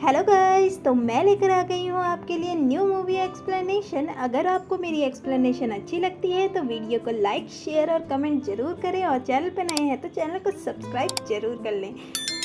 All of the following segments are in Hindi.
हेलो गाइस, तो मैं लेकर आ गई हूँ आपके लिए न्यू मूवी एक्सप्लेनेशन। अगर आपको मेरी एक्सप्लेनेशन अच्छी लगती है तो वीडियो को लाइक, शेयर और कमेंट जरूर करें और चैनल पर नए हैं तो चैनल को सब्सक्राइब जरूर कर लें।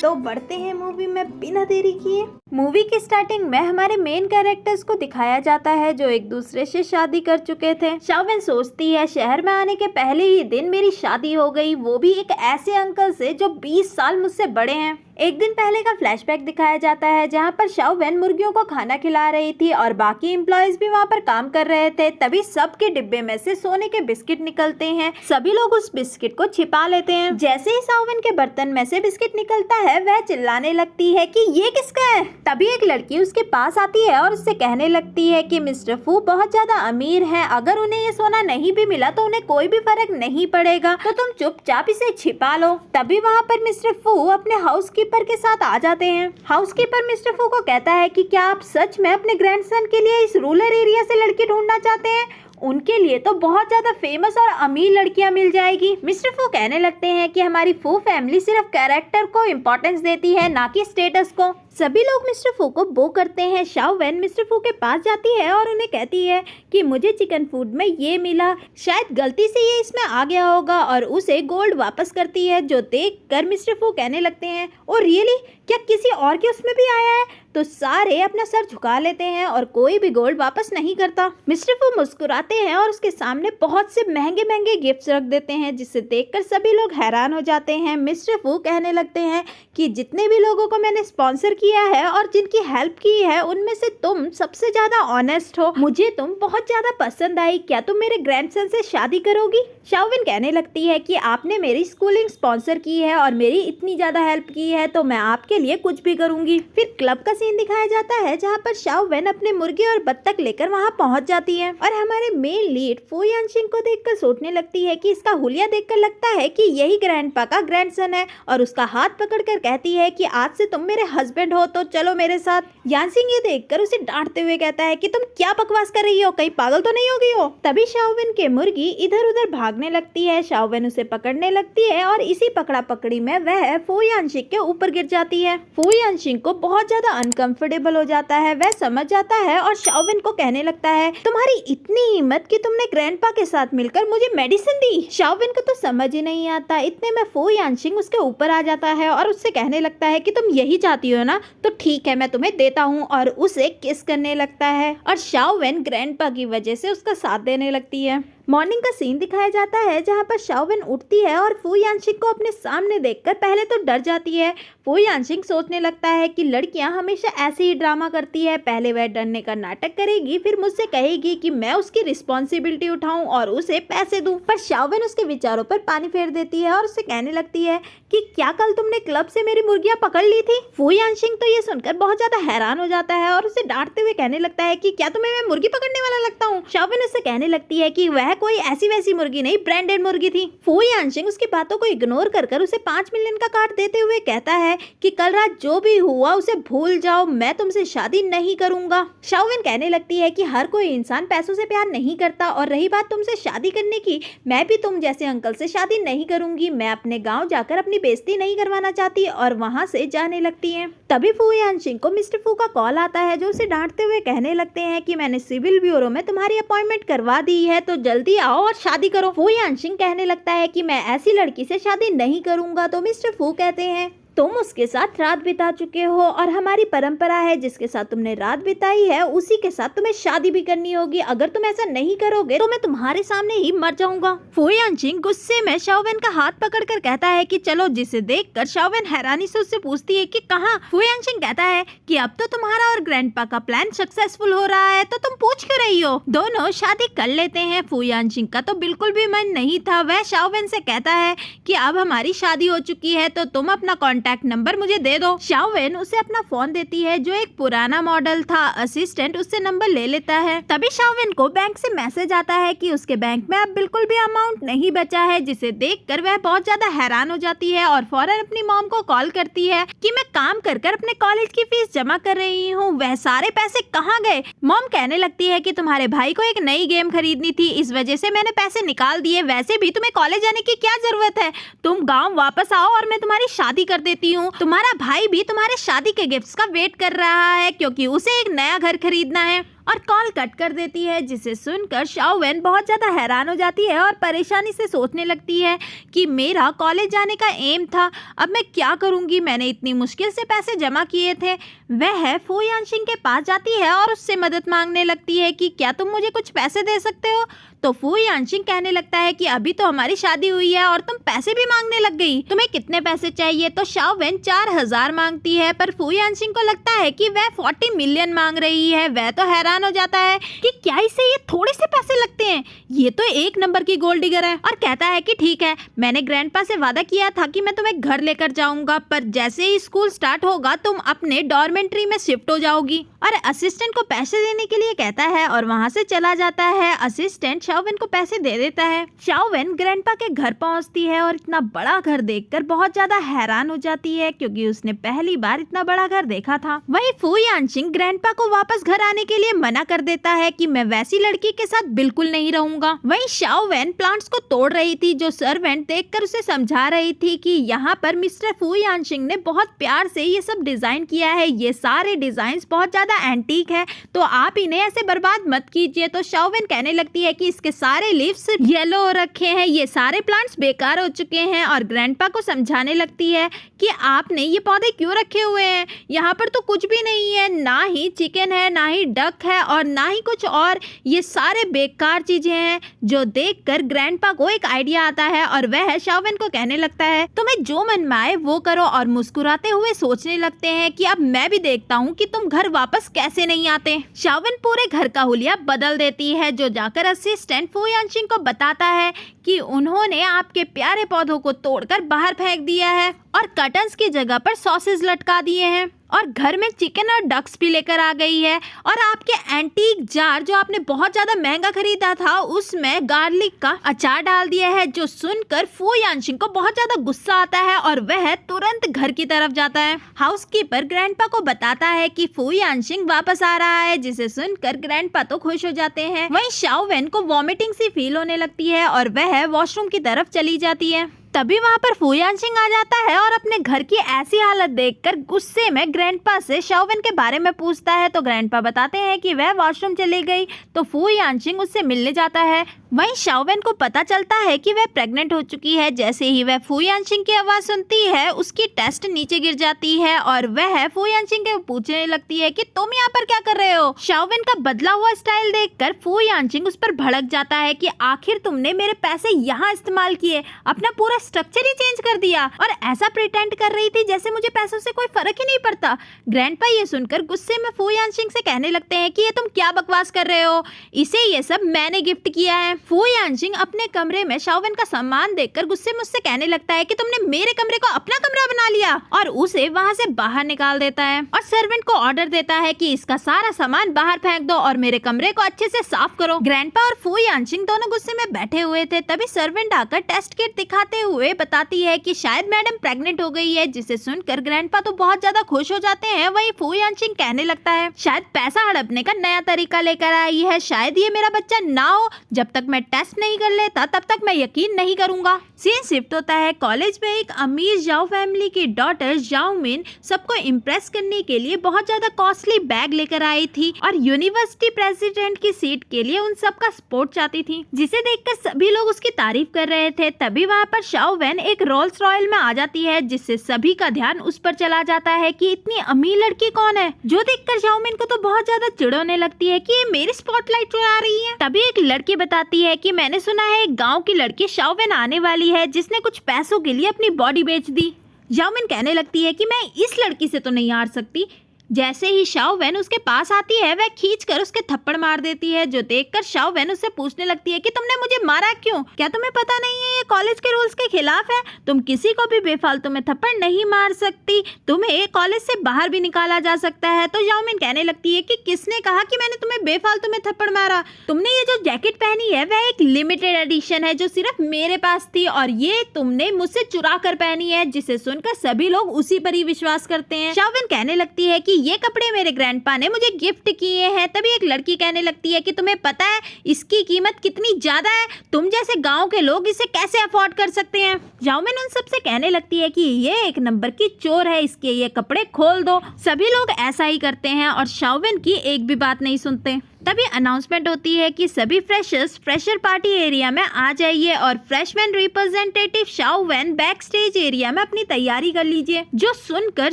तो बढ़ते हैं मूवी में बिना देरी किए। मूवी की स्टार्टिंग में हमारे मेन कैरेक्टर्स को दिखाया जाता है जो एक दूसरे से शादी कर चुके थे। शाओवेन सोचती है शहर में आने के पहले ही दिन मेरी शादी हो गई, वो भी एक ऐसे अंकल से जो 20 साल मुझसे बड़े हैं। एक दिन पहले का फ्लैशबैक दिखाया जाता है जहां पर शाओवेन मुर्गियों को खाना खिला रही थी और बाकी एम्प्लॉयज भी वहां पर काम कर रहे थे। तभी सबके डिब्बे में से सोने के बिस्किट निकलते हैं। सभी लोग उस बिस्किट को छिपा लेते हैं। जैसे ही शाओवेन के बर्तन में से बिस्किट निकलता है वह चिल्लाने लगती है कि ये किसका है। तभी एक लड़की उसके पास आती है और उससे कहने लगती है कि मिस्टर फू बहुत ज्यादा अमीर हैं, अगर उन्हें ये सोना नहीं भी मिला तो उन्हें कोई भी फर्क नहीं पड़ेगा, तो तुम चुपचाप इसे छिपा लो। तभी वहाँ पर मिस्टर फू अपने हाउसकीपर के साथ आ जाते हैं। हाउसकीपर मिस्टर फू को कहता है कि क्या आप सच में अपने ग्रैंडसन के लिए इस रूरल एरिया से लड़की ढूंढना चाहते हैं? उनके लिए तो बहुत ज्यादा फेमस और अमीर लड़कियां मिल जाएगी। मिस्टर फू कहने लगते हैं कि हमारी फू फैमिली सिर्फ कैरेक्टर को इम्पोर्टेंस देती है, ना कि स्टेटस को। सभी लोग मिस्टर फू को बो करते हैं। शाओवेन मिस्टर फू के पास जाती है और उन्हें कहती है कि मुझे चिकन फूड में ये मिला, शायद गलती से ये इसमें आ गया होगा, और उसे गोल्ड वापस करती है। जो देखकर मिस्टर फू कहने लगते हैं ओ रियली, क्या किसी और के उसमें भी आया है? तो सारे अपना सर झुका लेते हैं और कोई भी गोल्ड वापस नहीं करता। मिस्टर फू मुस्कुराते हैं और उसके सामने बहुत से महंगे महंगे गिफ्ट्स रख देते हैं, जिसे देखकर सभी लोग हैरान हो जाते हैं। मिस्टर फू कहने लगते हैं कि जितने भी लोगों को मैंने स्पॉन्सर किया है और जिनकी हेल्प की है उनमें से तुम सबसे ज्यादा ऑनेस्ट हो, मुझे तुम बहुत ज्यादा पसंद आई, क्या तुम मेरे ग्रैंडसन से शादी करोगी? शाओवेन कहने लगती है कि आपने मेरी स्कूलिंग स्पॉन्सर की है और मेरी इतनी ज्यादा हेल्प की है तो मैं आपके लिए कुछ भी करूंगी। फिर क्लब का सीन दिखाया जाता है जहाँ पर शाओवेन अपने मुर्गे और बत्तख लेकर वहाँ पहुँच जाती है और हमारे मेन लीड फू यानशिंग को देखकर सोचने लगती है कि इसका हुलिया देखकर लगता है कि यही ग्रैंडपा का ग्रैंडसन है, और उसका हाथ पकड़कर कहती है कि आज से तुम मेरे हस्बैंड हो तो चलो मेरे साथ। यानशिंग ये देखकर उसे डांटते हुए कहता है कि तुम क्या बकवास कर रही हो, कहीं पागल तो नहीं हो गई हो? तभी शाओवेन के मुर्गी इधर उधर भागने लगती है। शाओवेन उसे पकड़ने लगती है और इसी पकड़ा पकड़ी में वह फू यानशिंग के ऊपर गिर जाती है। फू यानशिंग को बहुत ज्यादा अनकंफर्टेबल हो जाता है। वह समझ जाता है और शाओवेन को कहने लगता है तुम्हारी इतनी हिम्मत कि तुमने ग्रैंडपा के साथ मिलकर मुझे मेडिसिन दी। शाओवेन को तो समझ ही नहीं आता। इतने में फू यानशिंग उसके ऊपर आ जाता है और उससे कहने लगता है कि तुम यही चाहती हो ना, तो ठीक है मैं तुम्हें देता हूँ, और उसे किस करने लगता है और शाओवेन ग्रैंडपा की वजह से उसका साथ देने लगती है। मॉर्निंग का सीन दिखाया जाता है जहाँ पर शाओवेन उठती है और फू यानशिंग को अपने सामने देखकर पहले तो डर जाती है। फू यानशिंग सोचने लगता है कि लड़कियां हमेशा ऐसे ही ड्रामा करती है, पहले वह डरने का नाटक करेगी, फिर मुझसे कहेगी कि मैं उसकी रिस्पॉन्सिबिलिटी उठाऊं और उसे पैसे दूं। पर शाओवेन उसके विचारों पर पानी फेर देती है और उससे कहने लगती है कि क्या कल तुमने क्लब से मेरी मुर्गियां पकड़ ली थी? फू यानशिंग तो ये सुनकर बहुत ज्यादा हैरान हो जाता है और उसे डांटते हुए कहने लगता है कि क्या तुम्हें मैं मुर्गी पकड़ने वाला लगता हूँ? शाओवेन उससे कहने लगती है कि वह कोई ऐसी वैसी मुर्गी नहीं, ब्रांडेड मुर्गी थी। फू यानशिंग उसकी बातों को इग्नोर कर उसे 5 मिलियन का कार्ड देते हुए कहता है कि कल रात जो भी हुआ उसे भूल जाओ, मैं तुमसे शादी नहीं करूंगा। शाओवेन कहने लगती है कि हर कोई इंसान पैसों से प्यार नहीं करता, और रही बात तुमसे शादी करने की, मैं भी तुम जैसे अंकल से शादी नहीं करूंगी, मैं अपने गाँव जाकर अपनी बेइज्जती नहीं करवाना चाहती, और वहाँ से जाने लगती है। तभी फू यानशिंग को मिस्टर फू का कॉल आता है जो उसे डांटते हुए कहने लगते हैं कि मैंने सिविल ब्यूरो में तुम्हारी अपॉइंटमेंट करवा दी है, तो जल्दी आओ और शादी करो। फू यानशिंग कहने लगता है कि मैं ऐसी लड़की से शादी नहीं करूंगा। तो मिस्टर फू कहते हैं तुम उसके साथ रात बिता चुके हो और हमारी परंपरा है जिसके साथ तुमने रात बिताई है उसी के साथ तुम्हें शादी भी करनी होगी, अगर तुम ऐसा नहीं करोगे तो मैं तुम्हारे सामने ही मर जाऊंगा। फू यानशिंग गुस्से में शाओवेन का हाथ पकड़कर कहता है कि चलो, जिसे देखकर शाओवेन हैरानी से उससे पूछती है कि कहाँ? फू यानशिंग कहता है कि अब तो तुम्हारा और ग्रैंडपा का प्लान सक्सेसफुल हो रहा है, तो तुम पूछ क्यों रही हो? दोनों शादी कर लेते हैं। फू यानशिंग का तो बिल्कुल भी मन नहीं था। वह शाओवेन से कहता है कि अब हमारी शादी हो चुकी है तो तुम अपना कॉन्टैक्ट नंबर मुझे दे दो। शाओवेन उसे अपना फोन देती है जो एक पुराना मॉडल था। असिस्टेंट उससे नंबर ले लेता है। तभी शाओवेन को बैंक से मैसेज आता है कि उसके बैंक में अब बिल्कुल भी अमाउंट नहीं बचा है, जिसे देखकर वह बहुत ज्यादा हैरान हो जाती है और फौरन अपनी मॉम को कॉल करती है कि मैं काम कर कर अपने कॉलेज की फीस जमा कर रही हूँ, वह सारे पैसे कहाँ गए? मॉम कहने लगती है कि तुम्हारे भाई को एक नई गेम खरीदनी थी, इस वजह से मैंने पैसे निकाल दिए, वैसे भी तुम्हें कॉलेज जाने की क्या जरूरत है, तुम गाँव वापस आओ और मैं तुम्हारी शादी कर देती देती हूँ। तुम्हारा भाई भी तुम्हारे शादी के गिफ्ट्स का वेट कर रहा है क्योंकि उसे एक नया घर खरीदना है। और कॉल कट कर देती है, जिसे सुनकर शाओवेन बहुत ज़्यादा हैरान हो जाती है और परेशानी से सोचने लगती है कि मेरा कॉलेज जाने का एम था, अब मैं क्या करूँगी, मैंने इतनी मुश्किल से पैसे जमा किए थे। वह फू यानशिंग के पास जाती है और उससे मदद मांगने लगती है कि क्या तुम मुझे कुछ पैसे दे सकते हो। तो फू यानशिंग कहने लगता है कि अभी तो हमारी शादी हुई है और तुम पैसे भी मांगने लग गई, तुम्हें कितने पैसे चाहिए। तो शाओवेन 4000 मांगती है, पर फू यानशिंग को लगता है कि वह 40 मिलियन मांग रही है। वह तो हैरान हो जाता है कि क्या इसे ये थोड़े से पैसे लगते हैं, ये तो एक नंबर की गोल्ड डिगर है। और कहता है कि ठीक है, मैंने ग्रैंडपा से वादा किया था कि मैं तुम्हें घर लेकर जाऊंगा, पर जैसे ही स्कूल स्टार्ट होगा तुम अपने डॉर्मेंट्री में शिफ्ट हो जाओगी। और असिस्टेंट को पैसे देने के लिए कहता है और वहाँ से चला जाता है। असिस्टेंट शाओवेन को पैसे दे देता है। शाओवेन ग्रैंडपा के घर पहुँचती है और इतना बड़ा घर देखकर बहुत ज्यादा हैरान हो जाती है क्योंकि उसने पहली बार इतना बड़ा घर देखा था। वही फू यानशिंग ग्रैंडपा को वापस घर आने के लिए मना कर देता है कि मैं वैसी लड़की के साथ बिल्कुल नहीं रहूंगा। वहीं शाओवेन प्लांट्स को तोड़ रही थी, जो सर्वेंट देखकर उसे समझा रही थी कि यहाँ पर मिस्टर फू यानशिंग ने बहुत प्यार से ये सब डिजाइन किया है, ये सारे डिजाइन बहुत ज्यादा एंटीक है, तो आप इन्हें ऐसे बर्बाद मत कीजिए। तो शाओवेन कहने लगती है कि इसके सारे लीव्स येलो हो रखे हैं, ये सारे प्लांट्स बेकार हो चुके हैं। और ग्रैंडपा को समझाने लगती है कि आपने ये पौधे क्यों रखे हुए हैं, यहाँ पर तो कुछ भी नहीं है, ना ही चिकन है, ना ही डक है और ना ही कुछ और, ये सारे बेकार चीजें हैं। जो देखकर ग्रैंडपा को एक आइडिया आता है और वह शाओवेन को कहने लगता है तुम्हें जो मन में आए वो करो। और मुस्कुराते हुए सोचने लगते हैं कि अब मैं भी देखता हूँ कि तुम घर वापस कैसे नहीं आते। शाओवेन पूरे घर का हुलिया बदल देती है, जो जाकर असिस्टेंट फू यानशिंग को बताता है कि उन्होंने आपके प्यारे पौधों को तोड़कर बाहर फेंक दिया है और कर्टन्स की जगह पर सॉसेज लटका दिए हैं और घर में चिकन और डक्स भी लेकर आ गई है। और आपके एंटीक जार जो आपने बहुत ज्यादा महंगा खरीदा था उसमें गार्लिक का अचार डाल दिया है। जो सुनकर फू यानशिंग को बहुत ज्यादा गुस्सा आता है और वह तुरंत घर की तरफ जाता है। हाउसकीपर ग्रैंडपा को बताता है कि फू यानशिंग वापस आ रहा है, जिसे सुनकर ग्रैंडपा तो खुश हो जाते हैं। वहीं शाओवेन को वॉमिटिंग सी फील होने लगती है और वह वॉशरूम की तरफ चली जाती है। तभी वहाँ पर फू यानशिंग आ जाता है और अपने घर की ऐसी हालत देखकर गुस्से में ग्रैंडपा से शाओवेन के बारे में पूछता है। तो ग्रैंडपा बताते हैं कि वह वॉशरूम चली गई, तो फू यानशिंग उससे मिलने जाता है। वहीं शाओवेन को पता चलता है कि वह प्रेग्नेंट हो चुकी है। जैसे ही वह फू यानशिंग की आवाज सुनती है उसकी टेस्ट नीचे गिर जाती है और वह फू यानशिंग के पूछने लगती है कि तुम यहाँ पर क्या कर रहे हो। शाओवेन का बदला हुआ स्टाइल देखकर फू यानशिंग उस पर भड़क जाता है कि आखिर तुमने मेरे पैसे यहाँ इस्तेमाल किए, अपना पूरा स्ट्रक्चर ही चेंज कर दिया और ऐसा प्रिटेंड कर रही थी जैसे मुझे पैसों से कोई फर्क ही नहीं पड़ता। ग्रैंडपा ये सुनकर गुस्से में फू यानशिंग से कहने लगते हैं कि ये तुम क्या बकवास कर रहे हो, इसे ये सब मैंने गिफ्ट किया है। फू यानशिंग अपने कमरे में शाओवेन का सामान देखकर गुस्से में उससे कहने लगता है कि तुमने मेरे कमरे को अपना कमरा बना लिया और उसे वहाँ से बाहर निकाल देता है और सर्वेंट को ऑर्डर देता है कि इसका सारा सामान बाहर फेंक दो और मेरे कमरे को अच्छे से साफ करो। ग्रैंडपा और फू यानशिंग दोनों गुस्से में बैठे हुए थे, तभी सर्वेंट आकर टेस्ट किट दिखाते हुए बताती है कि शायद मैडम प्रेग्नेंट हो गई है, जिसे सुनकर ग्रैंडपा तो बहुत ज्यादा खुश हो जाते हैं। वहीं फू यानशिंग कहने लगता है शायद पैसा हड़पने का नया तरीका लेकर आई है, शायद ये मेरा बच्चा ना हो, जब तक मैं टेस्ट नहीं कर लेता तब तक मैं यकीन नहीं करूंगा। सीन शिफ्ट होता है कॉलेज में। एक अमीर जाओ फैमिली की डॉटर जाओ मिन सबको इम्प्रेस करने के लिए बहुत ज्यादा कॉस्टली बैग लेकर आई थी और यूनिवर्सिटी प्रेसिडेंट की सीट के लिए उन सबका सपोर्ट चाहती थी, जिसे देखकर सभी लोग उसकी तारीफ कर रहे थे। तभी वहाँ पर शाओवेन एक रोल्स रॉयल में आ जाती है, जिससे सभी का ध्यान उस पर चला जाता है कि इतनी अमीर लड़की कौन है, जो देखकर जाओमिन को तो बहुत ज्यादा चिढ़ होने लगती है कि ये मेरी स्पॉटलाइट चुरा रही है। तभी एक लड़की बताती है कि मैंने सुना है एक गांव की लड़की शाओवेन आने वाली है, जिसने कुछ पैसों के लिए अपनी बॉडी बेच दी। जाओमिन कहने लगती है कि मैं इस लड़की से तो नहीं हार सकती। जैसे ही शाओवेन उसके पास आती है वह खींचकर उसके थप्पड़ मार देती है, जो देखकर शाओवेन उससे पूछने लगती है कि तुमने मुझे मारा क्यों, क्या तुम्हें पता नहीं है ये कॉलेज के रूल्स के खिलाफ है, तुम किसी को भी बेफालतू में थप्पड़ नहीं मार सकती, तुम्हें कॉलेज से बाहर भी निकाला जा सकता है। तो जाओमिन कहने लगती है कि किसने कहा कि मैंने तुम्हें बेफालतू में थप्पड़ मारा, तुमने ये जो जैकेट पहनी है वह एक लिमिटेड एडिशन है जो सिर्फ मेरे पास थी और ये तुमने मुझसे चुरा कर पहनी है, जिसे सुनकर सभी लोग उसी पर ही विश्वास करते हैं। शाओवेन कहने लगती है कि ये कपड़े मेरे ग्रैंडपा ने मुझे गिफ्ट किए हैं। तभी एक लड़की कहने लगती है कि तुम्हें पता है इसकी कीमत कितनी ज्यादा है, तुम जैसे गांव के लोग इसे कैसे अफोर्ड कर सकते हैं। जाओमिन उन सबसे कहने लगती है कि ये एक नंबर की चोर है, इसके ये कपड़े खोल दो। सभी लोग ऐसा ही करते हैं और शाओविन की एक भी बात नहीं सुनते। तभी अनाउंसमेंट होती है कि सभी फ्रेशर्स फ्रेशर पार्टी एरिया में आ जाइए और freshman representative Shaowen back stage area में अपनी तैयारी कर लीजिए। जो सुनकर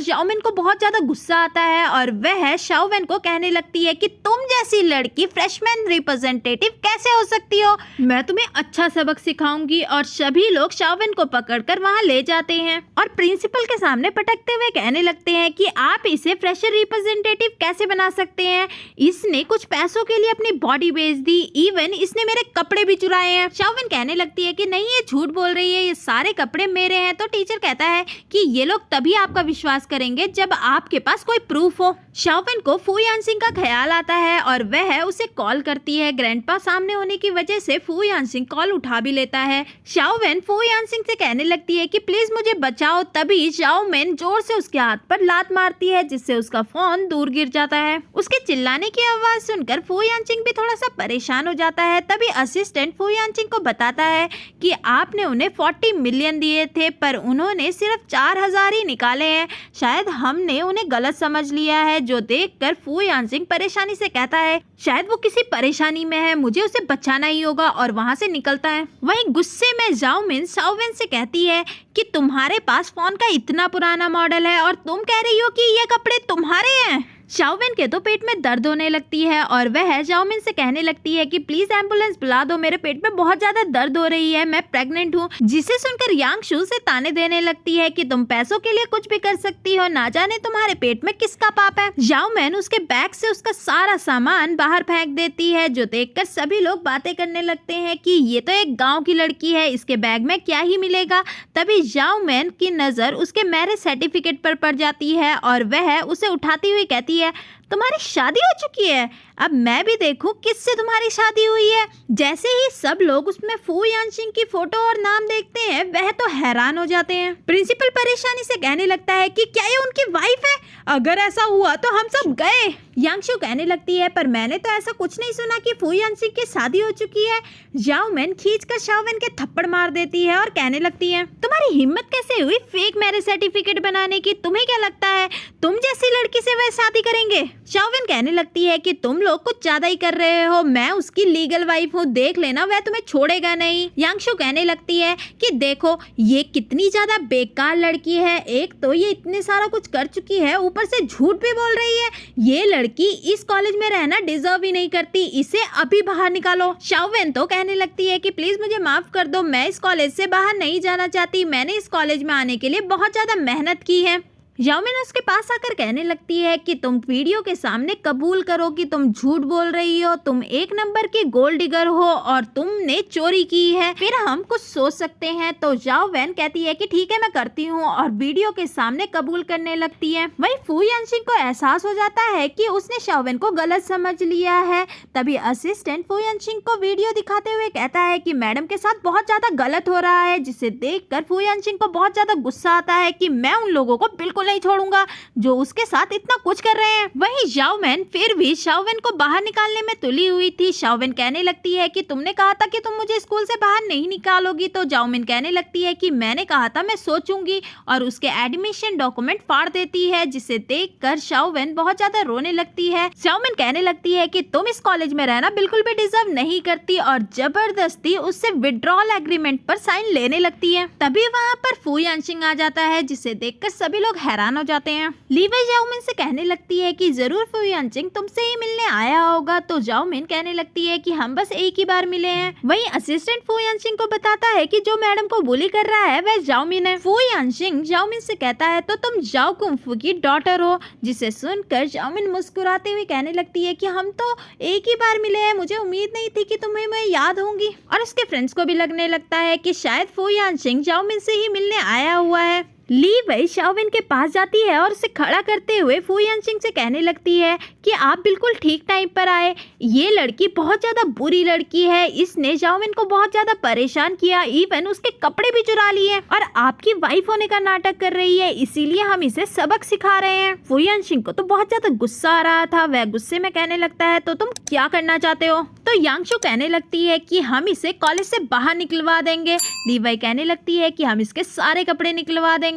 जाओमिन को बहुत ज्यादा गुस्सा आता है और वह शाओवेन को कहने लगती है कि तुम जैसी लड़की फ्रेशमैन रिप्रेजेंटेटिव कैसे हो सकती हो, मैं तुम्हें अच्छा सबक सिखाऊंगी। और सभी लोग शाओवेन को पकड़कर वहाँ ले जाते हैं और प्रिंसिपल के सामने पटकते हुए कहने लगते हैं कि आप इसे फ्रेशर रिप्रेजेंटेटिव कैसे बना सकते हैं, इसने कुछ पैसों के लिए अपनी बॉडी बेच दी, इवन इसने मेरे कपड़े भी चुराए हैं। शाओविन कहने लगती है कि नहीं ये झूठ बोल रही है, ये सारे कपड़े मेरे हैं। तो टीचर कहता है कि ये लोग तभी आपका विश्वास करेंगे जब आपके पास कोई प्रूफ हो। शाओविन को फू यानसिंग का ख्याल आता है और वह उसे कॉल करती है। ग्रैंडपा सामने होने की वजह से फू यानसिंग कॉल उठा भी लेता है। शाओविन फू यानसिंग से कहने लगती है कि प्लीज मुझे बचाओ। तभी शाओमिन जोर से उसके हाथ पर लात मारती है जिससे उसका फोन दूर गिर जाता है। उसके चिल्लाने की आवाज सुनकर फू यानसिंग भी थोड़ा सा परेशान हो जाता है। तभी असिस्टेंट फू यानसिंग को बताता है कि आपने उन्हें 40 मिलियन दिए थे पर उन्होंने सिर्फ 4000 ही निकाले हैं, शायद हमने उन्हें गलत समझ लिया है। जो देखकर फू यानसिंग परेशानी से कहता है शायद वो किसी परेशानी में है, मुझे उसे बचाना ही होगा और वहाँ से निकलता है। वहीं गुस्से में जाओमिन शाओविन से कहती है कि तुम्हारे पास फोन का इतना पुराना मॉडल है और तुम कह रही हो कि ये कपड़े तुम्हारे हैं। शाओविन के तो पेट में दर्द होने लगती है और वह जाओमिन से कहने लगती है कि प्लीज एम्बुलेंस बुला दो, मेरे पेट में बहुत ज्यादा दर्द हो रही है, मैं प्रेग्नेंट हूँ। जिसे सुनकर यांगशु से ताने देने लगती है कि तुम पैसों के लिए कुछ भी कर सकती हो, ना जाने तुम्हारे पेट में किसका पाप है। जाओमिन उसके बैग से उसका सारा सामान बाहर फेंक देती है, जो देखकर सभी लोग बातें करने लगते हैं कि ये तो एक गाँव की लड़की है, इसके बैग में क्या ही मिलेगा। तभी जाओमिन की नजर उसके मैरिज सर्टिफिकेट पर पड़ जाती है और वह उसे उठाती हुई कहती है तुम्हारी शादी हो चुकी है, अब मैं भी देखूं किससे तुम्हारी शादी हुई है। जैसे ही सब लोग उसमें फू यानसिंग की फोटो और नाम देखते हैं वह तो हैरान हो जाते हैं। प्रिंसिपल परेशानी से कहने लगता है कि क्या ये उनकी वाइफ है, अगर ऐसा हुआ तो हम सब गए। यांगशु कहने लगती है पर मैंने तो ऐसा कुछ नहीं सुना कि फू यानसिंग की शादी हो चुकी है। जाओमिन खींचकर शाओविन के थप्पड़ मार देती है और कहने लगती है तुम्हारी हिम्मत कैसे हुई फेक मैरिज सर्टिफिकेट बनाने की, तुम्हें क्या लगता है तुम जैसी लड़की से वह शादी करेंगे। शाओविन कहने लगती है कि तुम लोग कुछ ज्यादा ही कर रहे हो, मैं उसकी लीगल वाइफ हूँ, देख लेना वह तुम्हें छोड़ेगा नहीं। यांगशु कहने लगती है कि देखो ये कितनी ज्यादा बेकार लड़की है, एक तो ये इतने सारा कुछ कर चुकी है, ऊपर से झूठ भी बोल रही है, ये लड़की इस कॉलेज में रहना डिजर्व ही नहीं करती, इसे अभी बाहर निकालो। शाओविन तो कहने लगती है कि प्लीज मुझे माफ कर दो, मैं इस कॉलेज से बाहर नहीं जाना चाहती, मैंने इस कॉलेज में आने के लिए बहुत ज्यादा मेहनत की है। जाओमिन उसके पास आकर कहने लगती है कि तुम वीडियो के सामने कबूल करो कि तुम झूठ बोल रही हो, तुम एक नंबर की गोल्ड डिगर हो और तुमने चोरी की है, फिर हम कुछ सोच सकते हैं। तो जाओविन कहती है कि ठीक है मैं करती हूँ और वीडियो के सामने कबूल करने लगती है। वहीं फू यानसिंग को एहसास हो जाता है कि उसने शाओविन को गलत समझ लिया है। तभी असिस्टेंट फू यानसिंग को वीडियो दिखाते हुए कहता है कि मैडम के साथ बहुत ज्यादा गलत हो रहा है, जिसे देखकर फू यानसिंग को बहुत ज्यादा गुस्सा आता है कि मैं उन लोगों को बिल्कुल नहीं छोड़ूंगा जो उसके साथ इतना कुछ कर रहे हैं। वहीं जाओमिन फिर भी शाओविन को बाहर निकालने में तुली हुई थी। शाओविन कहने लगती है कि तुमने कहा था कि तुम मुझे स्कूल से बाहर नहीं निकालोगी। तो जाओमिन कहने लगती है कि मैंने कहा था मैं सोचूंगी और उसके एडमिशन डॉक्यूमेंट फाड़ देती है, जिसे देखकर शाओविन बहुत ज्यादा रोने लगती है। शाओमिन कहने लगती है कि तुम इस कॉलेज में रहना बिल्कुल भी डिजर्व नहीं करती और जबरदस्ती उससे विड्रॉल एग्रीमेंट पर साइन लेने लगती है। तभी वहाँ पर फू यानसिंग आ जाता है, जिसे देखकर सभी लोग हैरान हो जाते हैं। लीवई जाओमिन से कहने लगती है कि जरूर फू यानसिंग तुमसे ही मिलने आया होगा। तो जाओमिन कहने लगती है कि हम बस एक ही बार मिले हैं। वहीं असिस्टेंट फू यानसिंग को बताता है कि जो मैडम को बुली कर रहा है वह जाओमिन है। फू यानसिंग जाओमिन से कहता है तो तुम जाओ कुंफू की डॉटर हो, जिसे सुनकर जाओमिन मुस्कुराते हुए कहने लगती है कि हम तो एक ही बार मिले हैं, मुझे उम्मीद नहीं थी कि तुम्हें मैं याद होंगी। और उसके फ्रेंड्स को भी लगने लगता है कि शायद फू यानसिंग जाओमिन से ही मिलने आया हुआ है। ली वही शाओविन के पास जाती है और उसे खड़ा करते हुए फू यानशिंग से कहने लगती है कि आप बिल्कुल ठीक टाइम पर आए। ये लड़की बहुत ज्यादा बुरी लड़की है, इसने शाओविन को बहुत ज्यादा परेशान किया, इवन उसके कपड़े भी चुरा लिए और आपकी वाइफ होने का नाटक कर रही है, इसीलिए हम इसे सबक सिखा रहे हैं। फू यानशिंग को तो बहुत ज्यादा गुस्सा आ रहा था। वह गुस्से में कहने लगता है तो तुम क्या करना चाहते हो? तो यांगशु कहने लगती है कि हम इसे कॉलेज से बाहर निकलवा देंगे। ली वही कहने लगती है कि हम इसके सारे कपड़े निकलवा देंगे।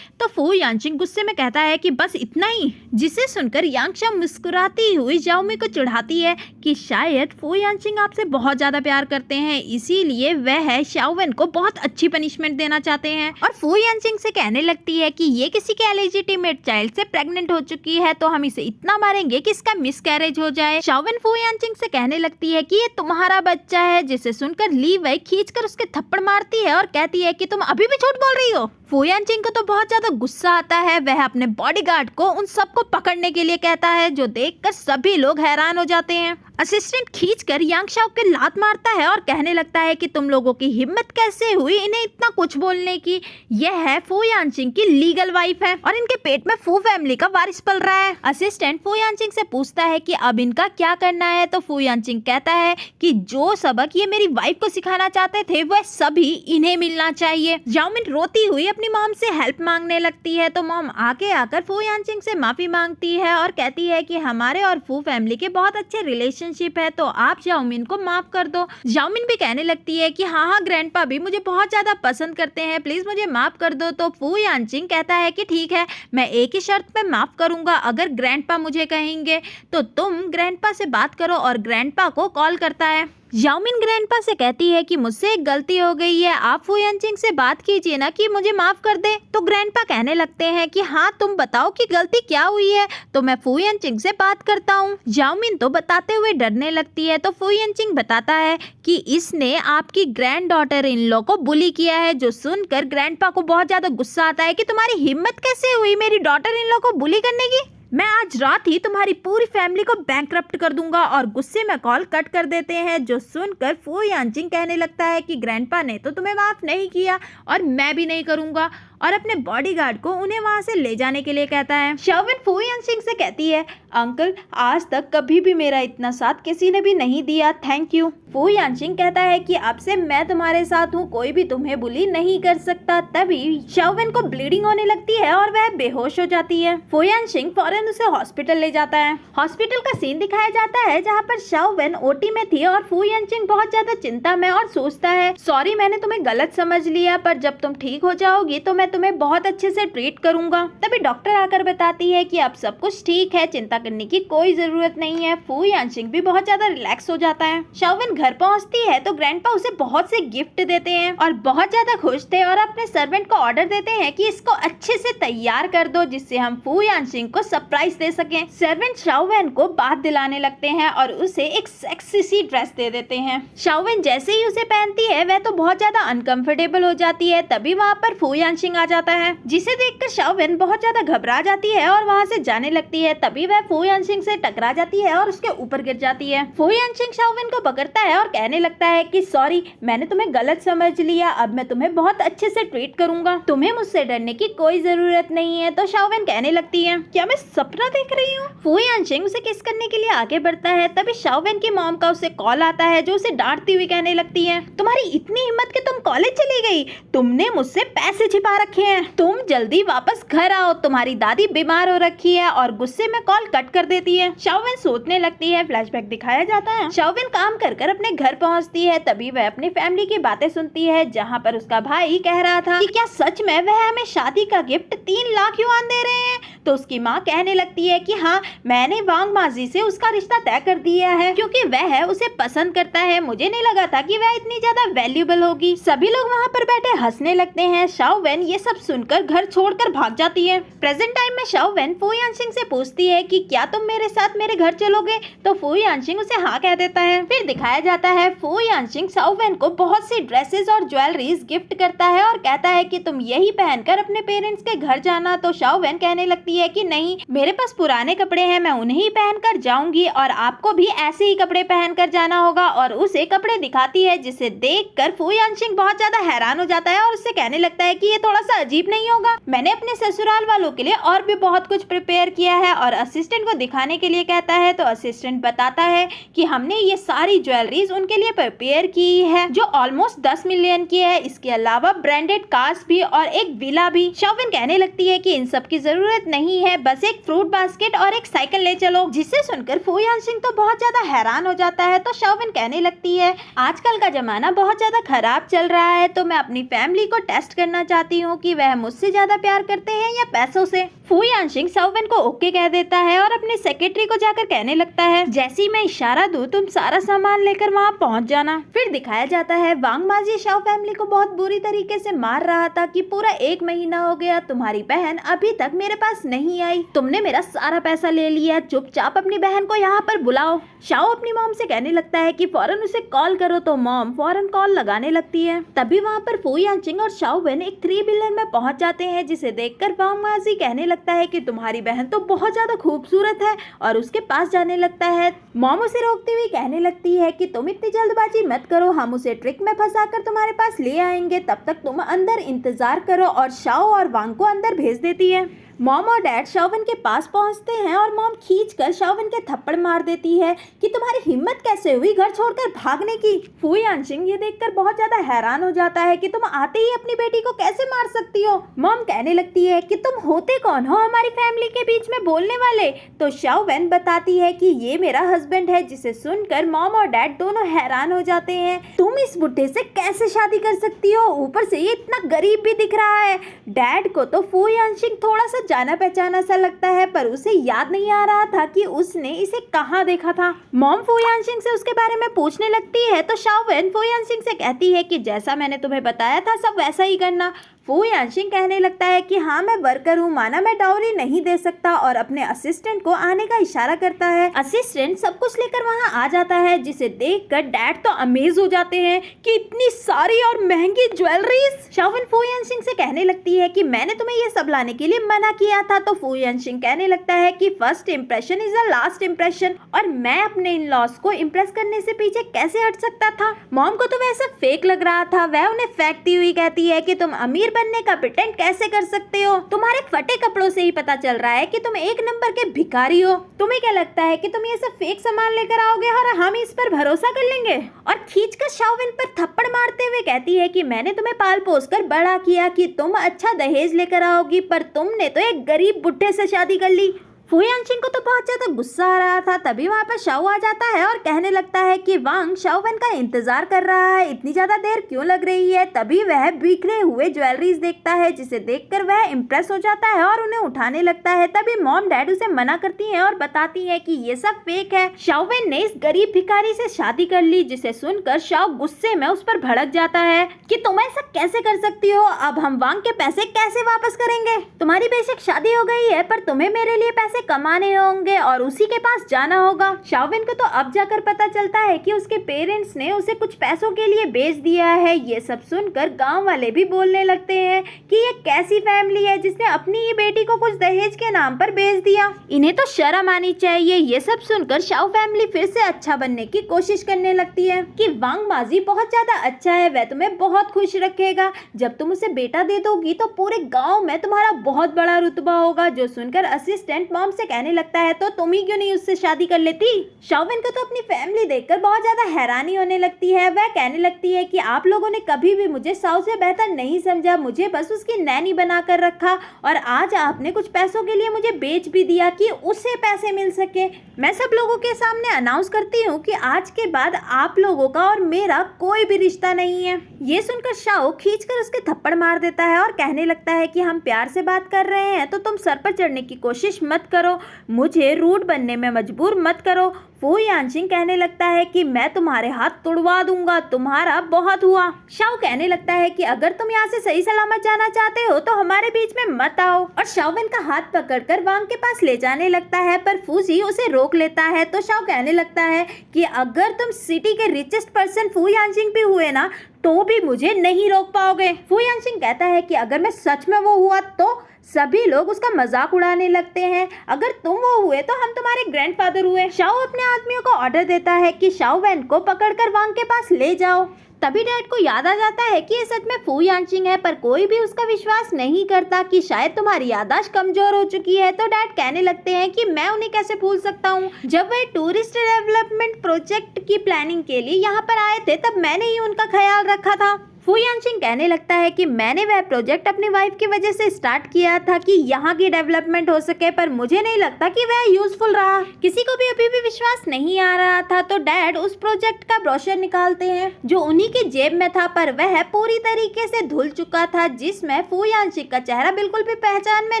तो फू यानशिंग गुस्से में कहता है कि बस इतना ही, जिसे सुनकर यांगशा मुस्कुराती हुई जाओमी को चिढ़ाती है कि शायद फू यानशिंग आपसे बहुत ज्यादा प्यार करते हैं, इसीलिए वह शाओवेन को बहुत अच्छी पनिशमेंट देना चाहते हैं। और फू यानशिंग से कहने लगती है कि ये किसी के इलेजिटिमेट चाइल्ड से प्रेग्नेंट हो चुकी है, तो हम इसे इतना मारेंगे कि इसका मिसकैरेज हो जाए। शाओवेन फू यानशिंग से कहने लगती है कि ये तुम्हारा बच्चा है, जिसे सुनकर ली वही खींचकर उसके थप्पड़ मारती है और कहती है कि तुम अभी भी झूठ बोल रही हो। फू यानशिंग को तो बहुत ज्यादा गुस्सा आता है। वह अपने बॉडीगार्ड को उन सबको पकड़ने के लिए कहता है, जो देखकर सभी लोग हैरान हो जाते हैं। असिस्टेंट खींचकर यांगशाओ के लात मारता है और कहने लगता है कि तुम लोगों की हिम्मत कैसे हुई इन्हें इतना कुछ बोलने की। यह है फू यानशिंग की लीगल वाइफ है और इनके पेट में फू फैमिली का वारिस पल रहा है। असिस्टेंट फू यानशिंग से पूछता है कि अब इनका क्या करना है, तो फू यानशिंग कहता है कि जो सबक ये मेरी वाइफ को सिखाना चाहते थे वह सभी इन्हें मिलना चाहिए। जाओमिन रोती हुई अपनी मॉम से हेल्प मांगने लगती है, तो मॉम आके आकर फू यानशिंग से माफी मांगती है और कहती है कि हमारे और फू फैमिली के बहुत अच्छे रिलेशनशिप है, तो आप जाओमिन को माफ कर दो। जाओमिन भी कहने लगती है कि हाँ ग्रैंडपा भी मुझे बहुत ज्यादा पसंद करते हैं, प्लीज मुझे माफ कर दो। तो फू यानशिंग कहता है कि ठीक है, मैं एक ही शर्त पे माफ करूंगा, अगर ग्रैंडपा मुझे कहेंगे तो तुम ग्रैंडपा से बात करो। और ग्रैंडपा को कॉल करता है। जाओमिन ग्रैंडपा से कहती है कि मुझसे एक गलती हो गई है, आप फू यानशिंग से बात कीजिए ना कि मुझे माफ कर दे। तो ग्रैंडपा कहने लगते हैं कि हाँ तुम बताओ कि गलती क्या हुई है, तो मैं फू यानशिंग से बात करता हूँ। जाओमिन तो बताते हुए डरने लगती है, तो फू यानशिंग बताता है कि इसने आपकी ग्रैंड डॉटर इन लॉ को बुली किया है, जो सुनकर ग्रैंडपा को बहुत ज्यादा गुस्सा आता है कि तुम्हारी हिम्मत कैसे हुई मेरी डॉटर इन लॉ को बुली करने की, मैं आज रात ही तुम्हारी पूरी फैमिली को बैंकरप्ट कर दूंगा। और गुस्से में कॉल कट कर देते हैं, जो सुनकर फू यानशिंग कहने लगता है कि ग्रैंडपा ने तो तुम्हें माफ नहीं किया और मैं भी नहीं करूंगा, और अपने बॉडीगार्ड को उन्हें वहां से ले जाने के लिए कहता है। शाओवेन फू यानशिंग से कहती है, अंकल आज तक कभी भी मेरा इतना साथ किसी ने भी नहीं दिया, थैंक यू। फू यानशिंग कहता है कि अब से मैं तुम्हारे साथ हूँ, कोई भी तुम्हें बुली नहीं कर सकता। तभी शाओवेन को ब्लीडिंग होने लगती है और वह बेहोश हो जाती है। फू यानशिंग फौरन उसे हॉस्पिटल ले जाता है। हॉस्पिटल का सीन दिखाया जाता है जहाँ पर शाओवेन ओटी में थी और फू यानशिंग बहुत ज्यादा चिंता में और सोचता है, सॉरी मैंने तुम्हें गलत समझ लिया, पर जब तुम ठीक हो जाओगी तो मैं तुम्हें बहुत अच्छे से ट्रीट करूंगा। तभी डॉक्टर आकर बताती है कि अब सब कुछ ठीक है, चिंता करने की कोई जरूरत नहीं है। फू यानशिंग भी बहुत ज्यादा रिलैक्स हो जाता है। शाओवेन घर पहुंचती है तो ग्रैंडपा उसे बहुत से गिफ्ट देते हैं और बहुत ज्यादा खुश थे और अपने सर्वेंट को ऑर्डर देते हैं कि इसको अच्छे से तैयार कर दो, जिससे हम फू यानशिंग को सरप्राइज दे सकें। सर्वेंट शाओवेन को बात दिलाने लगते हैं और उसे एक सेक्सी सी ड्रेस दे देते हैं। शाओवेन जैसे ही उसे पहनती है वह तो बहुत ज्यादा अनकंफर्टेबल हो जाती है। तभी वहाँ पर फू यानशिंग आ जाता है, जिसे देखकर शाओवेन बहुत ज्यादा घबरा जाती है और वहाँ से जाने लगती है। तभी वह फू यानशिंग से टकरा जाती है और उसके ऊपर गिर जाती है। फू यानशिंग शाओवेन को पकड़ता है और कहने लगता है कि सॉरी मैंने तुम्हें गलत समझ लिया, अब मैं तुम्हें बहुत अच्छे से ट्रीट करूंगा, तुम्हें मुझसे डरने की कोई जरूरत नहीं है। तो शाओवेन कहने लगती है, क्या मैं सपना देख रही हूँ? फू यानशिंग उसे किस करने के लिए आगे बढ़ता है। तभी शाओवेन की मॉम का उसे कॉल आता है, जो उसे डांटती हुई कहने लगती है, तुम्हारी इतनी हिम्मत कि तुम कॉलेज चली गई, तुमने मुझसे पैसे छिपा रखे हैं, तुम जल्दी वापस घर आओ, तुम्हारी दादी बीमार हो रखी है। और गुस्से में कॉल कट कर देती है। शाओवेन सोचने लगती है। फ्लैशबैक दिखाया जाता है। शाओवेन काम कर कर अपने घर पहुंचती है। तभी वह अपनी फैमिली की बातें सुनती है, जहां पर उसका भाई कह रहा था कि क्या सच में वह हमें शादी का गिफ्ट 3 लाख युआन दे रहे हैं। तो उसकी माँ कहने लगती है कि हाँ मैंने वांग माजी से उसका रिश्ता तय कर दिया है, क्योंकि वह उसे पसंद करता है, मुझे नहीं लगा था कि वह इतनी ज्यादा वैल्यूएबल होगी। सभी लोग वहाँ पर बैठे हंसने लगते हैं। शाओवेन ये सब सुनकर घर छोड़कर भाग जाती है। प्रेजेंट टाइम में शाओवेन फू यानशिंग से पूछती है कि क्या तुम मेरे साथ मेरे घर चलोगे? तो फू यानशिंग उसे हाँ कह देता है। फिर दिखाया जाता है फू यानशिंग शाओवेन को बहुत सी ड्रेसेस और ज्वेलरीज गिफ्ट करता है और कहता है कि तुम यही पहनकर अपने पेरेंट्स के घर जाना। तो शाओवेन कहने लगती है कि नहीं, मेरे पास पुराने कपड़े हैं, मैं उन्हें ही पहनकर जाऊंगी और आपको भी ऐसे ही कपड़े पहनकर जाना होगा। और उसे कपड़े दिखाती है, जिसे देखकर फू यानशिंग बहुत ज्यादा हैरान हो जाता है और उससे कहने लगता है कि ये थोड़ा सा अजीब नहीं होगा? मैंने अपने ससुराल वालों के लिए और भी बहुत कुछ प्रिपेयर किया है। और असिस्टेंट को दिखाने के लिए कहता है तो असिस्टेंट बताता है कि हमने ये सारी ज्वेलरीज उनके लिए प्रिपेयर की है जो ऑलमोस्ट 10 मिलियन की है। इसके अलावा ब्रांडेड कार्स भी और एक विला भी। शाओवेन कहने लगती है कि इन सब की जरूरत नहीं है, बस एक फ्रूट बास्केट और एक साइकिल ले चलो। जिसे सुनकर फू यानशिंग तो बहुत ज्यादा हैरान हो जाता है। तो शाओवेन कहने लगती है आजकल का जमाना बहुत ज्यादा खराब चल रहा है, तो मैं अपनी फैमिली को टेस्ट करना चाहती हूँ कि वह मुझसे ज्यादा प्यार करते हैं या पैसों से। फू यानशिंग शाओवेन को ओके कह देता है और अपने सेक्रेटरी को जाकर कहने लगता है जैसे ही मैं इशारा दूं तुम सारा सामान लेकर वहाँ पहुँच जाना। फिर दिखाया जाता है वांग माजी शाओ फैमिली को बहुत बुरी तरीके से मार रहा था कि पूरा 1 महीना हो गया, तुम्हारी बहन अभी तक मेरे पास नहीं आई, तुमने मेरा सारा पैसा ले लिया, चुपचाप अपनी बहन को यहाँ पर बुलाओ। शाओ अपनी मॉम से कहने लगता है कि फौरन उसे कॉल करो। तो मॉम फौरन कॉल लगाने लगती है। तभी वहाँ पर फू यानशिंग और शाओवेन एक 3 बिलियन में पहुंच जाते हैं, जिसे देखकर वांग माजी कहने लगता है कि तुम्हारी बहन तो बहुत ज्यादा खूबसूरत है और उसके पास जाने लगता है। मॉम उसे रोकती हुई कहने लगती है कि तुम इतनी जल्दबाजी मत करो, हम उसे ट्रिक में फंसाकर तुम्हारे पास ले आएंगे, तब तक तुम अंदर इंतजार करो। और शाओ और वांग को अंदर भेज देती है। मॉम और डैड शाओवेन के पास पहुंचते हैं और मॉम खींचकर शाओवेन के थप्पड़ मार देती है कि तुम्हारी हिम्मत कैसे हुई घर छोड़कर भागने की। फू यानशिंग ये देखकर बहुत ज्यादा हैरान हो जाता है कि तुम आते ही अपनी बेटी को कैसे मार सकती हो। मॉम कहने लगती है कि तुम होते कौन हो हमारी फैमिली के बीच में बोलने वाले। तो शाओवेन बताती है कि ये मेरा हस्बैंड है, जिसे सुनकर मॉम और डैड दोनों हैरान हो जाते हैं। तुम इस बुढ़े से कैसे शादी कर सकती हो, ऊपर से ये इतना गरीब भी दिख रहा है। डैड को तो फू यानशिंग थोड़ा सा जाना पहचाना सा लगता है, पर उसे याद नहीं आ रहा था कि उसने इसे कहाँ देखा था। मॉम फू यानशिंग से उसके बारे में पूछने लगती है तो शाओवेन फू यानशिंग से कहती है कि जैसा मैंने तुम्हें बताया था सब वैसा ही करना। फू यानशिंग कहने लगता है कि हाँ मैं वर्कर हूँ, माना मैं डाउरी नहीं दे सकता, और अपने असिस्टेंट को आने का इशारा करता है। असिस्टेंट सब कुछ लेकर वहाँ आ जाता है, जिसे देखकर डैड तो अमेज हो जाते हैं कि इतनी सारी और महंगी ज्वेलरीज। शाओवेन फू यानशिंग से कहने लगती है कि मैंने तुम्हें ये सब लाने के लिए मना किया था। तो फू यानशिंग कहने लगता है कि first impression is the last impression, और मैं अपने इन लॉस को इम्प्रेस करने से पीछे कैसे हट सकता था। मॉम को तो वैसा फेक लग रहा था। वह उन्हें फेंकती हुई कहती है कि तुम अमीर बनने का प्रिटेंड कैसे कर सकते हो, तुम्हारे फटे कपड़ों से ही पता चल रहा है कि तुम 1 नंबर के भिखारी हो। तुम्हें क्या लगता है कि तुम ये सब फेक सामान लेकर आओगे और हम इस पर भरोसा कर लेंगे। और खींचकर शाओवेन पर थप्पड़ मारते हुए कहती है कि मैंने तुम्हें पाल पोस कर बड़ा किया कि तुम अच्छा दहेज लेकर आओगी, पर तुमने तो एक गरीब बुढ़े से शादी कर ली। फू यानशिंग को तो बहुत ज्यादा गुस्सा आ रहा था। तभी वहाँ पर शाओ आ जाता है और कहने लगता है कि वांग शाओवेन का इंतजार कर रहा है, इतनी ज्यादा देर क्यों लग रही है। तभी वह बिखरे हुए ज्वेलरीज देखता है, जिसे देखकर वह इम्प्रेस हो जाता है और उन्हें उठाने लगता है। तभी मॉम डैड उसे मना करती हैं और बताती है कि ये सब फेक है, शाओवेन ने इस गरीब भिखारी से शादी कर ली। जिसे सुनकर शाओ गुस्से में उस पर भड़क जाता है कि तुम ऐसा कैसे कर सकती हो, अब हम वांग के पैसे कैसे वापस करेंगे। तुम्हारी बेशक शादी हो गई है, पर तुम्हें मेरे लिए पैसे कमाने होंगे और उसी के पास जाना होगा। शाओवेन को तो अब जाकर पता चलता है कि उसके पेरेंट्स ने उसे कुछ पैसों के लिए बेच दिया है। ये सब सुनकर गांव वाले भी बोलने लगते हैं कि ये कैसी फैमिली है जिसने अपनी ही बेटी को कुछ दहेज के नाम पर बेच दिया, इन्हें तो शर्म आनी चाहिए। ये सब सुनकर शाओ फैमिली फिर से अच्छा बनने की कोशिश करने लगती है कि वांग माजी बहुत ज्यादा अच्छा है, वह तुम्हें बहुत खुश रखेगा, जब तुम उसे बेटा दे दोगी तो पूरे गाँव में तुम्हारा बहुत बड़ा रुतबा होगा। जो सुनकर असिस्टेंट मॉम से कहने लगता है तो तुम ही क्यों नहीं उससे शादी कर लेती। शाओवेन को तो अपनी फैमिली देखकर बहुत ज्यादा हैरानी होने लगती है। वह कहने लगती है कि आप लोगों ने कभी भी मुझे साउ से बेहतर नहीं समझा, मुझे बस उसकी नैनी बनाकर रखा, और आज आपने कुछ पैसों के लिए मुझे बेच भी दिया कि उससे पैसे मिल सके। मैं सब लोगों के सामने अनाउंस करती हूँ कि आज के बाद आप लोगों का और मेरा कोई भी रिश्ता नहीं है। ये सुनकर शाओ खींचकर उसके थप्पड़ मार देता है और कहने लगता है कि हम प्यार से बात कर रहे हैं तो तुम सर पर चढ़ने की कोशिश मत करो, मुझे रूड बनने में मजबूर मत करो। फू यानशिंग कहने लगता है कि मैं तुम्हारे हाथ तुड़वा दूंगा, तुम्हारा बहुत हुआ। शाओ कहने लगता है कि अगर तुम यहाँ से सही सलामत जाना चाहते हो तो हमारे बीच में मत आओ, और शाओवेन का हाथ पकड़कर वांग के पास ले जाने लगता है, पर फूजी उसे रोक लेता है। तो शाओ कहने लगता है कि अगर तुम सिटी के रिचेस्ट पर्सन फू यानशिंग भी हुए ना तो भी मुझे नहीं रोक पाओगे। फू यानशिंग कहता है कि अगर मैं सच में वो हुआ तो सभी लोग उसका मजाक उड़ाने लगते हैं, अगर तुम वो हुए तो हम तुम्हारे ग्रैंडफादर हुए। शाओ अपने आदमियों को ऑर्डर देता है कि शाओवेन को पकड़कर वांग के पास ले जाओ। तभी डैड को याद आ जाता है कि ये सच में फू यानशिंग है, पर कोई भी उसका विश्वास नहीं करता कि शायद तुम्हारी याददाश्त कमजोर हो चुकी है। तो डैड कहने लगते हैं कि मैं उन्हें कैसे भूल सकता हूँ, जब वे टूरिस्ट डेवलपमेंट प्रोजेक्ट की प्लानिंग के लिए यहाँ पर आए थे तब मैंने ही उनका ख्याल रखा था। फू यानशिंग कहने लगता है कि मैंने वह प्रोजेक्ट अपनी वाइफ की वजह से स्टार्ट किया था कि यहाँ की डेवलपमेंट हो सके, पर मुझे नहीं लगता कि वह यूजफुल रहा। किसी को भी अभी भी विश्वास नहीं आ रहा था। तो डैड उस प्रोजेक्ट का ब्रोशर निकालते हैं जो उन्हीं के जेब में था, पर वह पूरी तरीके से धुल चुका था, जिसमें फू यानशिंग का चेहरा बिल्कुल भी पहचान में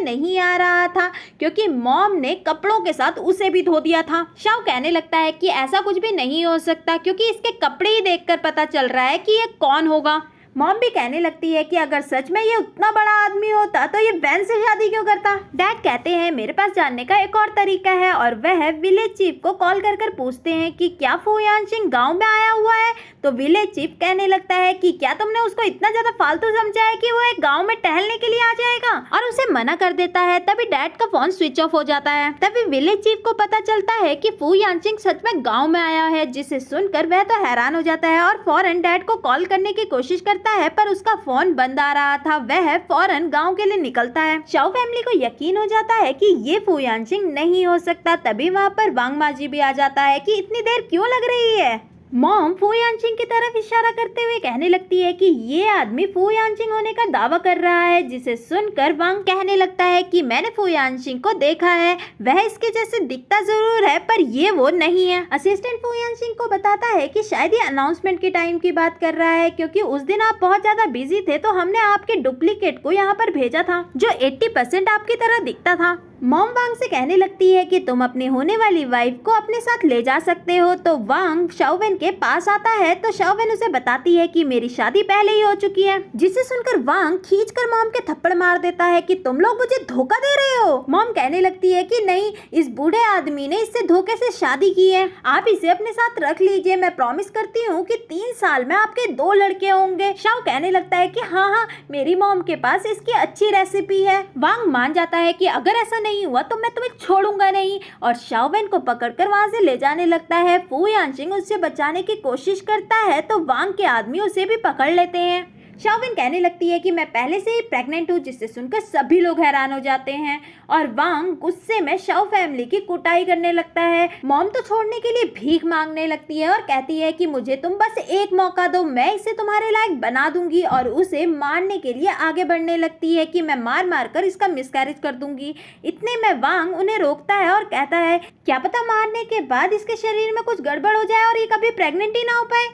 नहीं आ रहा था क्योंकि मॉम ने कपड़ों के साथ उसे भी धो दिया था। शाओ कहने लगता है कि ऐसा कुछ भी नहीं हो सकता क्योंकि इसके कपड़े ही देखकर पता चल रहा है कि ये कौन होगा। मॉम भी कहने लगती है कि अगर सच में ये उतना बड़ा आदमी होता तो ये वैन से शादी क्यों करता। डैड कहते हैं मेरे पास जानने का एक और तरीका है, और वह विलेज चीफ को कॉल कर पूछते हैं कि क्या फू यानशिंग गांव में आया हुआ है। तो विलेज चीफ कहने लगता है कि क्या तुमने उसको इतना ज्यादा फालतू समझा है कि वो एक गाँव में टहलने के लिए आ जाएगा, और उसे मना कर देता है। तभी डैड का फोन स्विच ऑफ हो जाता है। तभी विलेज चीफ को पता चलता है कि फू यानशिंग सच में गाँव में आया है, जिसे सुनकर वह तो हैरान हो जाता है और फौरन डैड को कॉल करने की कोशिश करता है, पर उसका फोन बंद आ रहा था। वह फौरन गांव के लिए निकलता है। शाओ फैमिली को यकीन हो जाता है कि ये फू यानशिंग नहीं हो सकता। तभी वहां पर वांग माजी भी आ जाता है कि इतनी देर क्यों लग रही है। मॉम फू यानशिंग की तरफ इशारा करते हुए कहने लगती है कि ये आदमी फू यानशिंग होने का दावा कर रहा है, जिसे सुनकर वांग कहने लगता है कि मैंने फू यानशिंग को देखा है, वह इसके जैसे दिखता जरूर है पर ये वो नहीं है। असिस्टेंट फू यानशिंग को बताता है कि शायद ये अनाउंसमेंट के टाइम की बात कर रहा है क्योंकि उस दिन आप बहुत ज्यादा बिजी थे तो हमने आपके डुप्लीकेट को यहाँ पर भेजा था जो 80% आपकी तरह दिखता था। मॉम वांग से कहने लगती है कि तुम अपनी होने वाली वाइफ को अपने साथ ले जा सकते हो। तो वांग शाओवेन के पास आता है तो शाओवेन उसे बताती है कि मेरी शादी पहले ही हो चुकी है, जिसे सुनकर वांग खींचकर मॉम के थप्पड़ मार देता है कि तुम लोग मुझे धोखा दे रहे हो। मॉम कहने लगती है कि नहीं, इस बूढ़े आदमी ने इससे धोखे से शादी की है, आप इसे अपने साथ रख लीजिए, मैं प्रॉमिस करती हूँ कि 3 साल में आपके 2 लड़के होंगे। शाओ कहने लगता है कि हाँ, मेरी मॉम के पास इसकी अच्छी रेसिपी है। वांग मान जाता है कि अगर ऐसा नहीं हुआ तो मैं तुम्हें छोड़ूंगा नहीं, और शाओवेन को पकड़कर वहां से ले जाने लगता है। फू यानशिंग उससे बचाने की कोशिश करता है तो वांग के आदमी उसे भी पकड़ लेते हैं। शाओवेन कहने लगती है कि मैं पहले से ही प्रेग्नेंट हूँ, जिससे सुनकर सभी लोग हैरान हो जाते हैं, और वांग गुस्से में शाओ फैमिली की कुटाई करने लगता है। मॉम तो छोड़ने के लिए भीख मांगने लगती है और कहती है कि मुझे तुम बस एक मौका दो, मैं इसे तुम्हारे लायक बना दूंगी, और उसे मारने के लिए आगे बढ़ने लगती है कि मैं मार मार कर इसका मिसकैरेज कर दूंगी। इतने में वांग उन्हें रोकता है और कहता है क्या पता मारने के बाद इसके शरीर में कुछ गड़बड़ हो जाए और ये कभी प्रेग्नेंट ही ना हो पाए,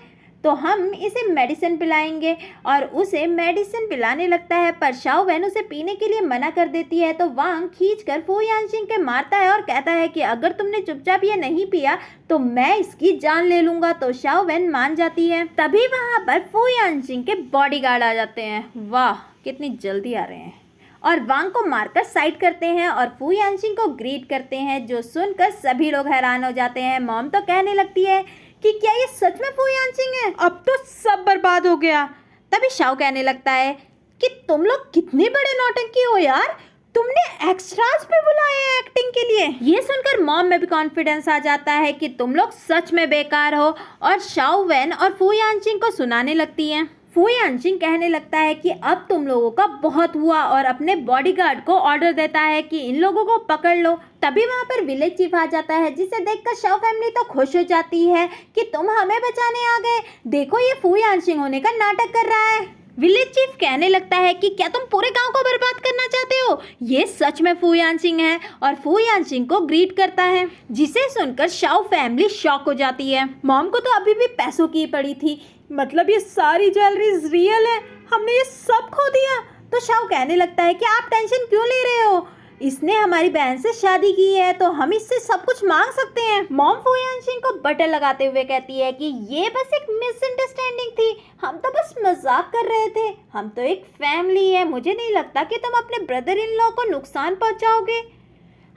तो हम इसे मेडिसिन पिलाएंगे, और उसे मेडिसिन पिलाने लगता है। पर शाओवेन उसे पीने के लिए मना कर देती है। तो वांग खींचकर फू यानशिंग के मारता है और कहता है कि अगर तुमने चुपचाप ये नहीं पिया तो मैं इसकी जान ले लूंगा। तो शाओवेन मान जाती है। तभी वहां पर फू यानशिंग के बॉडीगार्ड आ जाते हैं। वाह, कितनी जल्दी आ रहे हैं, और वांग को मारकर साइड करते हैं और फू यानशिंग को ग्रीट करते हैं, जो सुनकर सभी लोग हैरान हो जाते हैं। मॉम तो कहने लगती है कि क्या ये सच में फू यानशिंग है, अब तो सब बर्बाद हो गया। तभी शाओ कहने लगता है कि तुम लोग कितने बड़े नौटंकी हो यार, तुमने एक्स्ट्रास भी बुलाए हैं एक्टिंग के लिए। ये सुनकर मॉम में भी कॉन्फिडेंस आ जाता है कि तुम लोग सच में बेकार हो, और शाओवेन और फू यानशिंग को सुनाने लगती हैं। फू यानशिंग कहने लगता है कि अब तुम लोगों का बहुत हुआ, और अपने बॉडीगार्ड को ऑर्डर देता है कि इन लोगों को पकड़ लो। तभी वहां पर विलेज चीफ आ जाता है, जिसे देखकर शाओ फैमिली तो खुश हो जाती है कि तुम हमें बचाने आ गए, देखो ये फू यानशिंग होने का नाटक कर रहा है। विलेज चीफ कहने लगता है कि क्या तुम पूरे गांव को बर्बाद करना चाहते हो, ये सच में फू यानशिंग है, और फू यानशिंग को ग्रीट करता है, जिसे सुनकर शाओ फैमिली शॉक हो जाती है। मॉम को तो अभी भी पैसों की पड़ी थी मतलब ये सारी ज्वेलरीज रियल है, हमने ये सब खो दिया। तो शाओ कहने लगता है कि आप टेंशन क्यों ले रहे हो, इसने हमारी बहन से शादी की है तो हम इससे सब कुछ मांग सकते हैं। मॉम फू यानशिन को बटर लगाते हुए कहती है कि ये बस एक मिसअंडरस्टैंडिंग थी, हम तो बस मजाक कर रहे थे, हम तो एक फैमिली है, मुझे नहीं लगता कि तुम अपने ब्रदर इन लॉ को नुकसान पहुंचाओगे,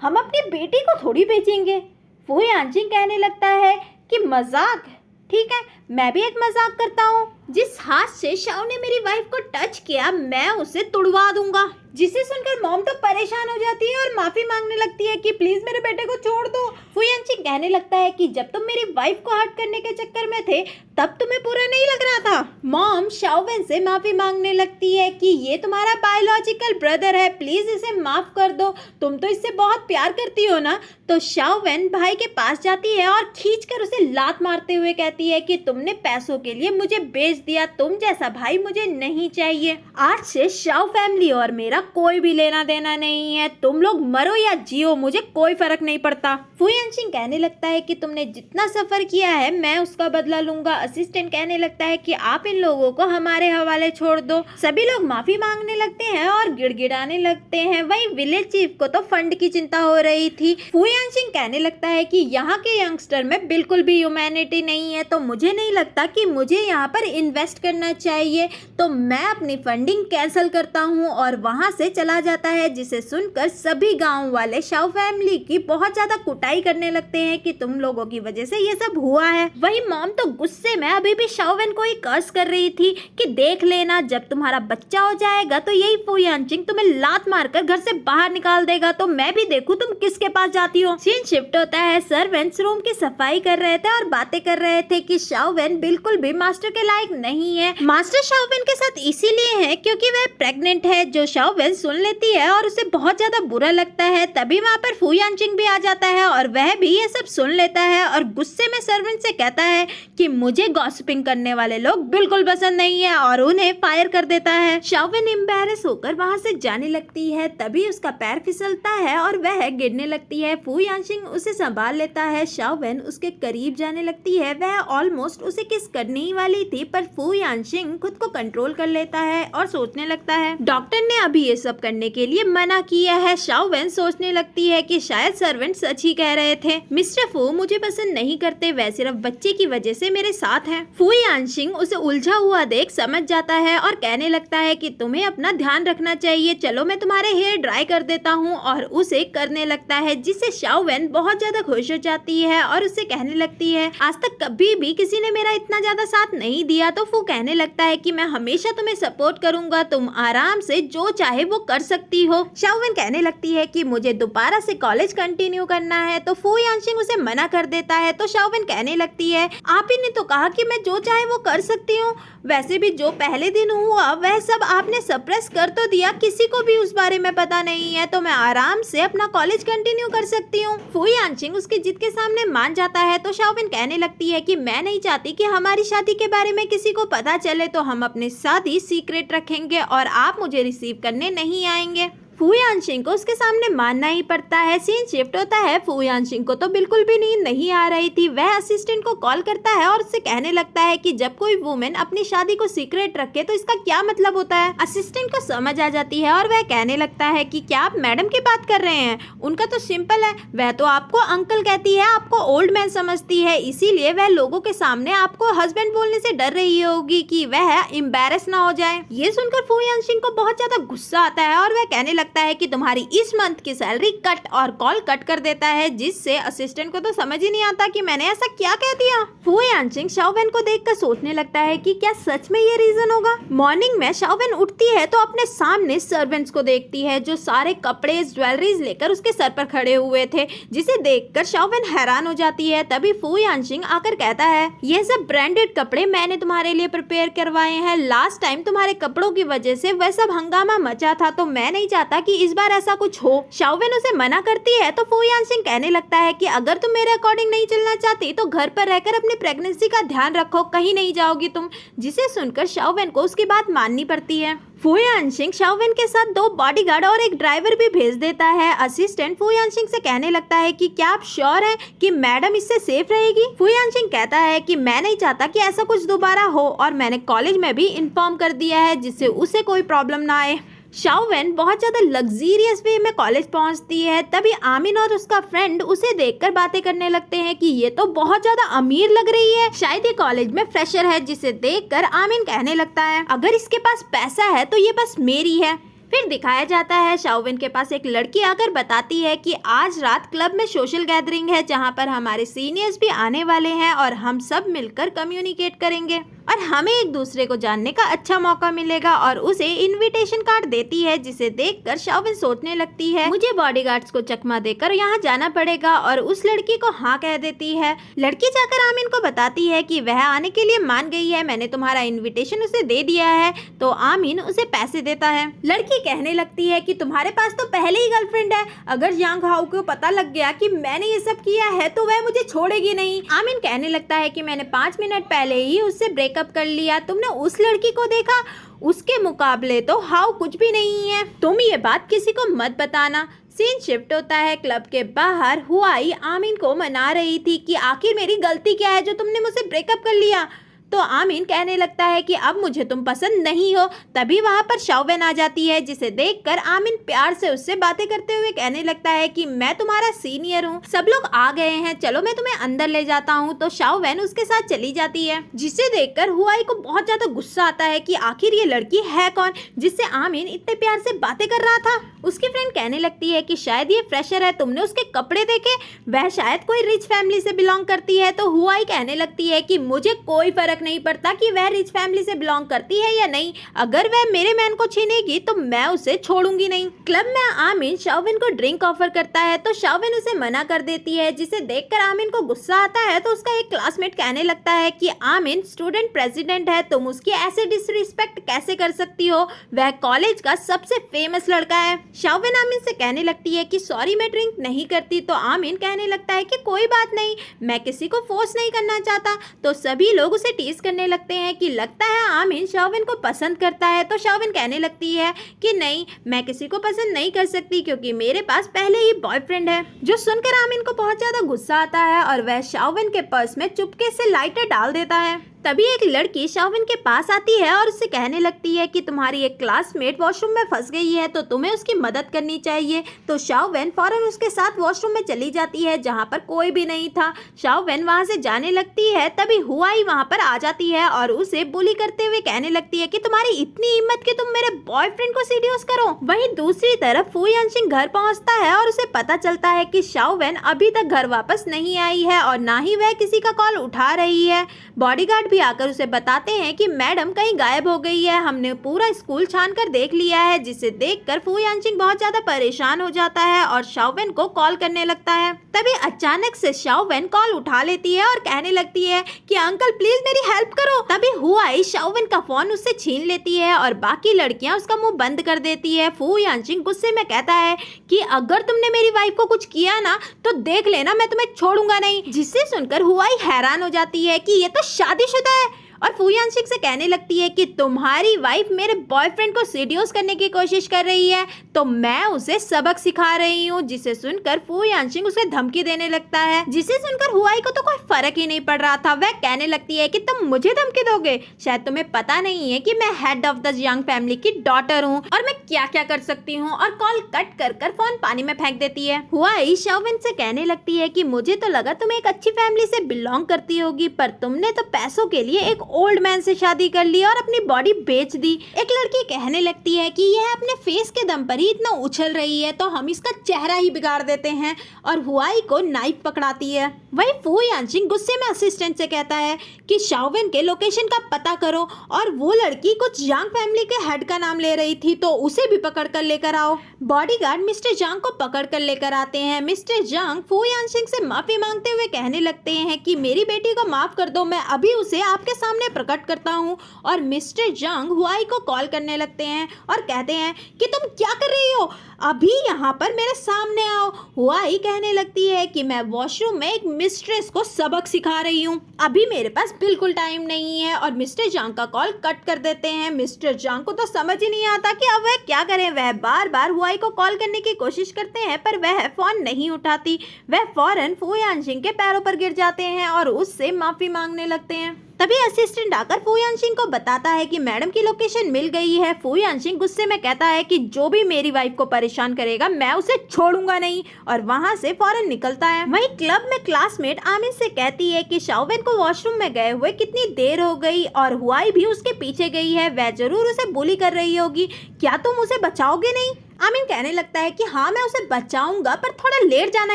हम अपनी बेटी को थोड़ी बेचेंगे। फू यानशिन कहने लगता है कि मजाक, ठीक है मैं भी एक मजाक करता हूँ, जिस हाथ से शाओ ने मेरी वाइफ को टच किया मैं उसे तुड़वा दूंगा। जिसे सुनकर मॉम तो परेशान हो जाती है और माफी मांगने लगती है कि प्लीज मेरे बेटे को छोड़ दो। फू यानशिन कहने लगता है कि जब तुम मेरी वाइफ को हर्ट करने के चक्कर में थे तब तुम्हें बुरा नहीं लग रहा था। मॉम शाओ वेन से माफी मांगने लगती है कि ये तुम्हारा बायोलॉजिकल ब्रदर है, प्लीज इसे माफ कर दो, तुम तो इससे बहुत प्यार करती हो ना। तो शाओ वेन भाई के पास जाती है और खींचकर उसे लात मारते हुए कहती है कि तुमने पैसों के लिए मुझे बेच दिया, तुम जैसा भाई मुझे नहीं चाहिए। आज से शाओ फैमिली और मेरा कोई भी लेना देना नहीं है, तुम लोग मरो या जियो मुझे कोई फर्क नहीं पड़ता। फू यानशिन कहने लगता है कि तुमने जितना सफर किया है मैं उसका बदला लूंगा। असिस्टेंट कहने लगता है कि आप इन लोगों को हमारे हवाले छोड़ दो। सभी लोग माफी मांगने लगते हैं और गिड़गिड़ाने लगते हैं। वहीं विलेज चीफ को तो फंड की चिंता हो रही थी। फू यानशिन कहने लगता है कि यहाँ के यंगस्टर में बिल्कुल भी ह्यूमैनिटी नहीं है, तो मुझे नहीं लगता कि मुझे यहाँ पर इन्वेस्ट करना चाहिए, तो मैं अपनी फंडिंग कैंसिल करता हूँ और वहाँ से चला जाता है। जिसे सुनकर सभी गांव वाले शाओ फैमिली की बहुत ज्यादा कुटाई करने लगते हैं कि तुम लोगों की वजह से ये सब हुआ है। वही मॉम तो गुस्से में अभी भी शाओ वेन को ही कर्स कर रही थी कि देख लेना जब तुम्हारा बच्चा हो जाएगा तो यही फू यानशिन तुम्हें लात मारकर घर से बाहर निकाल देगा, तो मैं भी देखूं तुम किसके पास जाती हो। सीन शिफ्ट होता है, सर्वेंट्स रूम की सफाई कर रहे थे और बातें कर रहे थे कि शाओ वेन बिल्कुल भी मास्टर के लायक नहीं है। मास्टर शाओ वेन के साथ इसीलिए है क्योंकि वह प्रेग्नेंट है, जो शाओ वेन सुन लेती है और उसे बहुत ज्यादा बुरा लगता है। तभी वहाँ पर फू यानशिन भी आ जाता है और वह भी ये सब सुन लेता है और गुस्से में सर्वेंट से कहता है कि मुझे गॉसिपिंग करने वाले लोग बिल्कुल पसंद नहीं है और उन्हें फायर कर देता है। शाओ वेन एम्बैरेस होकर वहाँ से जाने लगती है, तभी उसका पैर फिसलता है और वह गिरने लगती है। फू यानशिन उसे संभाल लेता है। शाओ वेन उसके करीब जाने लगती है, वह ऑलमोस्ट उसे किस करने ही वाली थी पर फू यानशिन खुद को कंट्रोल कर लेता है और सोचने लगता है डॉक्टर ने अभी ये सब करने के लिए मना किया है। शाओ वेन सोचने लगती है कि शायद सर्वेंट सच ही कह रहे थे, मिस्टर फू मुझे पसंद नहीं करते, वह सिर्फ बच्चे की वजह से मेरे साथ हैं। फू यानशिन उसे उलझा हुआ देख समझ जाता है और कहने लगता है कि तुम्हें अपना ध्यान रखना चाहिए, चलो मैं तुम्हारे हेयर ड्राई कर देता हूँ, और उसे करने लगता है जिससे शाओ वेन बहुत ज्यादा खुश हो जाती है और उससे कहने लगती है आज तक कभी भी किसी ने मेरा इतना ज्यादा साथ नहीं दिया। तो फू कहने लगता है कि मैं हमेशा तुम्हें सपोर्ट करूंगा, तुम आराम से जो चाहे वो कर सकती हो। शाओ वेन कहने लगती है कि मुझे दोबारा से कॉलेज कंटिन्यू करना है, तो फू यानशिन उसे मना कर देता है। तो शाओ वेन कहने लगती है आप ही ने तो कहा कि मैं जो चाहे वो कर सकती हूँ, वैसे भी जो पहले दिन हुआ वह सब आपने सप्रेस कर तो दिया, किसी को भी उस बारे में पता नहीं है, तो मैं आराम से अपना कॉलेज कंटिन्यू कर सकती हूँ। फू यानशिन उसकी जिद के सामने मान जाता है। तो शाओ वेन कहने लगती है कि मैं नहीं चाहती कि हमारी शादी के बारे में किसी को पता चले, तो हम अपनी शादी सीक्रेट रखेंगे और आप मुझे रिसीव करने नहीं आएंगे। फू यानशिन को उसके सामने मानना ही पड़ता है। सीन शिफ्ट होता है, फू यानशिन को तो बिल्कुल भी नींद नहीं आ रही थी। वह असिस्टेंट को कॉल करता है और उससे कहने लगता है कि जब कोई वुमेन अपनी शादी को सीक्रेट रखे तो इसका क्या मतलब होता है। असिस्टेंट को समझ आ जाती है और वह कहने लगता है कि क्या आप मैडम की बात कर रहे हैं, उनका तो सिंपल है, वह तो आपको अंकल कहती है, आपको ओल्ड मैन समझती है, इसीलिए वह लोगों के सामने आपको हस्बैंड बोलने से डर रही होगी कि वह एम्बैरेस ना हो जाए। ये सुनकर फू यानशिन को बहुत ज्यादा गुस्सा आता है और वह कहने लगता है कि तुम्हारी इस मंथ की सैलरी कट, और कॉल कट कर देता है, जिससे असिस्टेंट को तो समझ ही नहीं आता कि मैंने ऐसा क्या कह दिया। फू यानशिन शाओ वेन को देखकर सोचने लगता है कि क्या सच में ये रीजन होगा। मॉर्निंग में शाओ वेन उठती है तो अपने सामने सर्वेंट्स को देखती है जो सारे कपड़े ज्वेलरीज लेकर उसके सर पर खड़े हुए थे, जिसे देखकर शाओ वेन हैरान हो जाती है। तभी फू यानशिन आकर कहता है ये सब ब्रांडेड कपड़े मैंने तुम्हारे लिए प्रिपेयर करवाए हैं, लास्ट टाइम तुम्हारे कपड़ों की वजह से वह सब हंगामा मचा था, तो मैं नहीं चाहता चाहता कि इस बार ऐसा कुछ हो। शाओवेन उसे मना करती है तो फू यानसिंग कहने लगता है कि अगर तुम मेरे अकॉर्डिंग नहीं चलना चाहती तो घर पर रहकर अपनी प्रेगनेंसी का ध्यान रखो, कहीं नहीं जाओगी तुम। जिसे सुनकर शाओवेन को उसकी बात माननी पड़ती है। फू यानसिंग शाओवेन के साथ 2 बॉडीगार्ड और एक ड्राइवर भी भेज देता है। असिस्टेंट फू यानसिंग से कहने लगता है कि क्या आप श्योर हैं कि मैडम इससे सेफ रहेगी? फू यानसिंग कहता है कि मैं नहीं चाहता कि ऐसा कुछ दोबारा हो और मैंने कॉलेज में भी इन्फॉर्म कर दिया है जिससे उसे कोई प्रॉब्लम ना आए। शाओवेन बहुत ज्यादा लग्जरियस वे में कॉलेज पहुंचती है। तभी आमिन और उसका फ्रेंड उसे देखकर बातें करने लगते हैं कि ये तो बहुत ज्यादा अमीर लग रही है, शायद ये कॉलेज में फ्रेशर है। जिसे देखकर आमिन कहने लगता है अगर इसके पास पैसा है तो ये बस मेरी है। फिर दिखाया जाता है शाओवेन के पास एक लड़की आकर बताती है कि आज रात क्लब में सोशल गैदरिंग है जहां पर हमारे सीनियर्स भी आने वाले हैं और हम सब मिलकर कम्युनिकेट करेंगे और हमें एक दूसरे को जानने का अच्छा मौका मिलेगा और उसे इनविटेशन कार्ड देती है। जिसे देखकर शाओवेन सोचने लगती है मुझे बॉडीगार्ड्स को चकमा देकर यहाँ जाना पड़ेगा और उस लड़की को हाँ कह देती है। लड़की जाकर आमिन को बताती है कि वह आने के लिए मान गई है, मैंने तुम्हारा इन्विटेशन उसे दे दिया है। तो आमिन उसे पैसे देता है। लड़की कहने लगती है कि तुम्हारे पास तो पहले ही गर्लफ्रेंड है, अगर यांग हाउ को पता लग गया कि मैंने ये सब किया है तो वह मुझे छोड़ेगी नहीं। आमिन कहने लगता है कि मैंने 5 मिनट पहले ही उससे ब्रेकअप कर लिया, तुमने उस लड़की को देखा? उसके मुकाबले तो हाउ कुछ भी नहीं है, तुम ये बात किसी को मत बताना। सीन शिफ्ट होता है क्लब के बाहर। हुआई आमिन को मना रही थी कि आखिर मेरी गलती क्या है जो तुमने मुझसे ब्रेकअप कर लिया। तो आमिन कहने लगता है कि अब मुझे तुम पसंद नहीं हो। तभी वहां पर शाओवेन आ जाती है जिसे देखकर आमिन प्यार से उससे बातें करते हुए कहने लगता है कि मैं तुम्हारा सीनियर हूँ, सब लोग आ गए हैं, चलो मैं तुम्हें अंदर ले जाता हूँ। तो शाओवेन उसके साथ चली जाती है जिसे देखकर हुआई को बहुत ज्यादा गुस्सा आता है कि आखिर ये लड़की है कौन जिससे आमिन इतने प्यार से बातें कर रहा था। उसकी फ्रेंड कहने लगती है कि शायद ये फ्रेशर है, तुमने उसके कपड़े देखे, वह शायद कोई रिच फैमिली से बिलोंग करती है। तो हुआई कहने लगती है कि मुझे कोई फर्क नहीं पड़ता कि वह रिच फैमिली से बिलोंग करती है या नहीं, अगर वह मेरे मैन को छीनेगी तो मैं उसे छोड़ूंगी नहीं। क्लब में आमिन शाओवेन को ड्रिंक ऑफर करता है तो शाओवेन उसे मना कर देती है जिसे देखकर आमिन को गुस्सा आता है। तो उसका एक क्लासमेट कहने लगता है कि आमिन स्टूडेंट प्रेसिडेंट है, तुम उसकी ऐसे डिसरिस्पेक्ट कैसे कर सकती हो, वह कॉलेज का सबसे फेमस लड़का है। शाओवेन आमिन से कहने लगती है कि सॉरी मैं ड्रिंक नहीं करती। तो आमिन कहने लगता है कि कोई बात नहीं, मैं किसी को फोर्स नहीं करना चाहता। तो सभी लोग उसे टीज करने लगते हैं कि लगता है आमिन शाओवेन को पसंद करता है। तो शाओवेन कहने लगती है कि नहीं, मैं किसी को पसंद नहीं कर सकती क्योंकि मेरे पास पहले ही बॉयफ्रेंड है। जो सुनकर आमिन को बहुत ज्यादा गुस्सा आता है और वह शाओवेन के पर्स में चुपके से लाइटर डाल देता है। तभी एक लड़की शाओवेन के पास आती है और उससे कहने लगती है कि तुम्हारी एक क्लासमेट वॉशरूम में फंस गई है तो तुम्हें उसकी मदद करनी चाहिए। तो शाओवेन फौरन उसके साथ वॉशरूम में चली जाती है जहां पर कोई भी नहीं था। शाओवेन वहां से जाने लगती है तभी हुआई वहां पर आ जाती है और उसे बुली करते हुए कहने लगती है कि तुम्हारी इतनी हिम्मत कि तुम मेरे बॉयफ्रेंड को सीड्यूस करो। वहीं दूसरी तरफ फू यानसिंग घर पहुंचता है और उसे पता चलता है कि शाओवेन अभी तक घर वापस नहीं आई है और ना ही वह किसी का कॉल उठा रही है। बॉडीगार्ड भी आकर उसे बताते हैं कि मैडम कहीं गायब हो गई है, हमने पूरा स्कूल छान कर देख लिया है। जिसे देखकर फू यानसिंग बहुत ज्यादा परेशान हो जाता है और शाओवेन को कॉल करने लगता है। तभी अचानक से शाओवेन कॉल उठा लेती है और कहने लगती है कि अंकल प्लीज मेरी हेल्प करो। तभी हुआई शाओवेन का फोन उससे छीन लेती है और बाकी लड़कियां उसका मुंह बंद कर देती है। फू यानसिंग गुस्से में कहता है कि अगर तुमने मेरी वाइफ को कुछ किया ना तो देख लेना, मैं तुम्हें छोड़ूंगा नहीं। जिससे सुनकर हुआई हैरान हो जाती है कि ये तो शादीशुदा है और फू यानसिंग से कहने लगती है कि तुम्हारी वाइफ मेरे बॉयफ्रेंड को सीड्यूस करने की कोशिश कर रही है तो मैं उसे सबक सिखा रही हूँ। जिसे सुनकर फू यानसिंग उसे धमकी देने लगता है। जिसे सुनकर हुआई को तो कोई फर्क ही नहीं पड़ रहा था। वह कहने लगती है कि तुम मुझे धमकी दोगे, शायद तुम्हें पता नहीं है कि मैं head of the Yang family की डॉटर हूँ और मैं क्या क्या कर सकती हूँ। और कॉल कट कर फोन पानी में फेंक देती है। हुआई शाओवेन से कहने लगती है कि मुझे तो लगा तुम एक अच्छी फैमिली से बिलोंग करती होगी, पर तुमने तो पैसों के लिए एक ओल्ड मैन से शादी कर ली और अपनी बॉडी बेच दी। एक लड़की कहने लगती है कि यह अपने फेस के दम पर ही इतना उछल रही है तो हम इसका चेहरा ही बिगाड़ देते हैं और हुआई को नाइफ पकड़ाती है। वही फू यानसिंग गुस्से में असिस्टेंट से कहता है कि शाओवेन के लोकेशन का पता करो और वो लड़की कुछ यांग फैमिली के हेड का नाम ले रही थी तो उसे भी पकड़ कर लेकर आओ। बॉडीगार्ड मिस्टर जांग को पकड़ कर लेकर आते हैं। मिस्टर जांग फू यानसिंग से माफी मांगते हुए कहने लगते हैं कि मेरी बेटी को माफ कर दो, मैं अभी उसे आपके सामने सामने प्रकट करता हूँ। और मिस्टर जांग हुआई को कॉल करने लगते हैं और कहते हैं कि तुम क्या कर रही हो, अभी यहाँ पर मेरे सामने आओ। हुआई कहने लगती है कि मैं वॉशरूम में एक मिस्ट्रेस को सबक सिखा रही हूँ, अभी मेरे पास बिल्कुल टाइम नहीं है। और मिस्टर जांग का कॉल कट कर देते हैं। मिस्टर जांग को तो समझ ही नहीं आता कि अब वह क्या करें। वह बार बार हुआई को कॉल करने की कोशिश करते हैं पर वह फोन नहीं उठाती। वह फौरन फू यानशिंग के पैरों पर गिर जाते हैं और उससे माफी मांगने लगते हैं। तभी असिस्टेंट आकर फू यानशिंग को बताता है कि मैडम की लोकेशन मिल गई है। फू यानशिंग गुस्से में कहता है कि जो भी मेरी वाइफ को परेशान करेगा मैं उसे छोड़ूंगा नहीं, और वहां से फौरन निकलता है। वहीं क्लब में क्लासमेट आमिन से कहती है कि शाओवेन को वॉशरूम में गए हुए कितनी देर हो गई और हुआई भी उसके पीछे गई है, वह जरूर उसे बुली कर रही होगी, क्या तुम उसे बचाओगे नहीं। आमिन कहने लगता है कि हाँ मैं उसे बचाऊंगा पर थोड़ा लेट जाना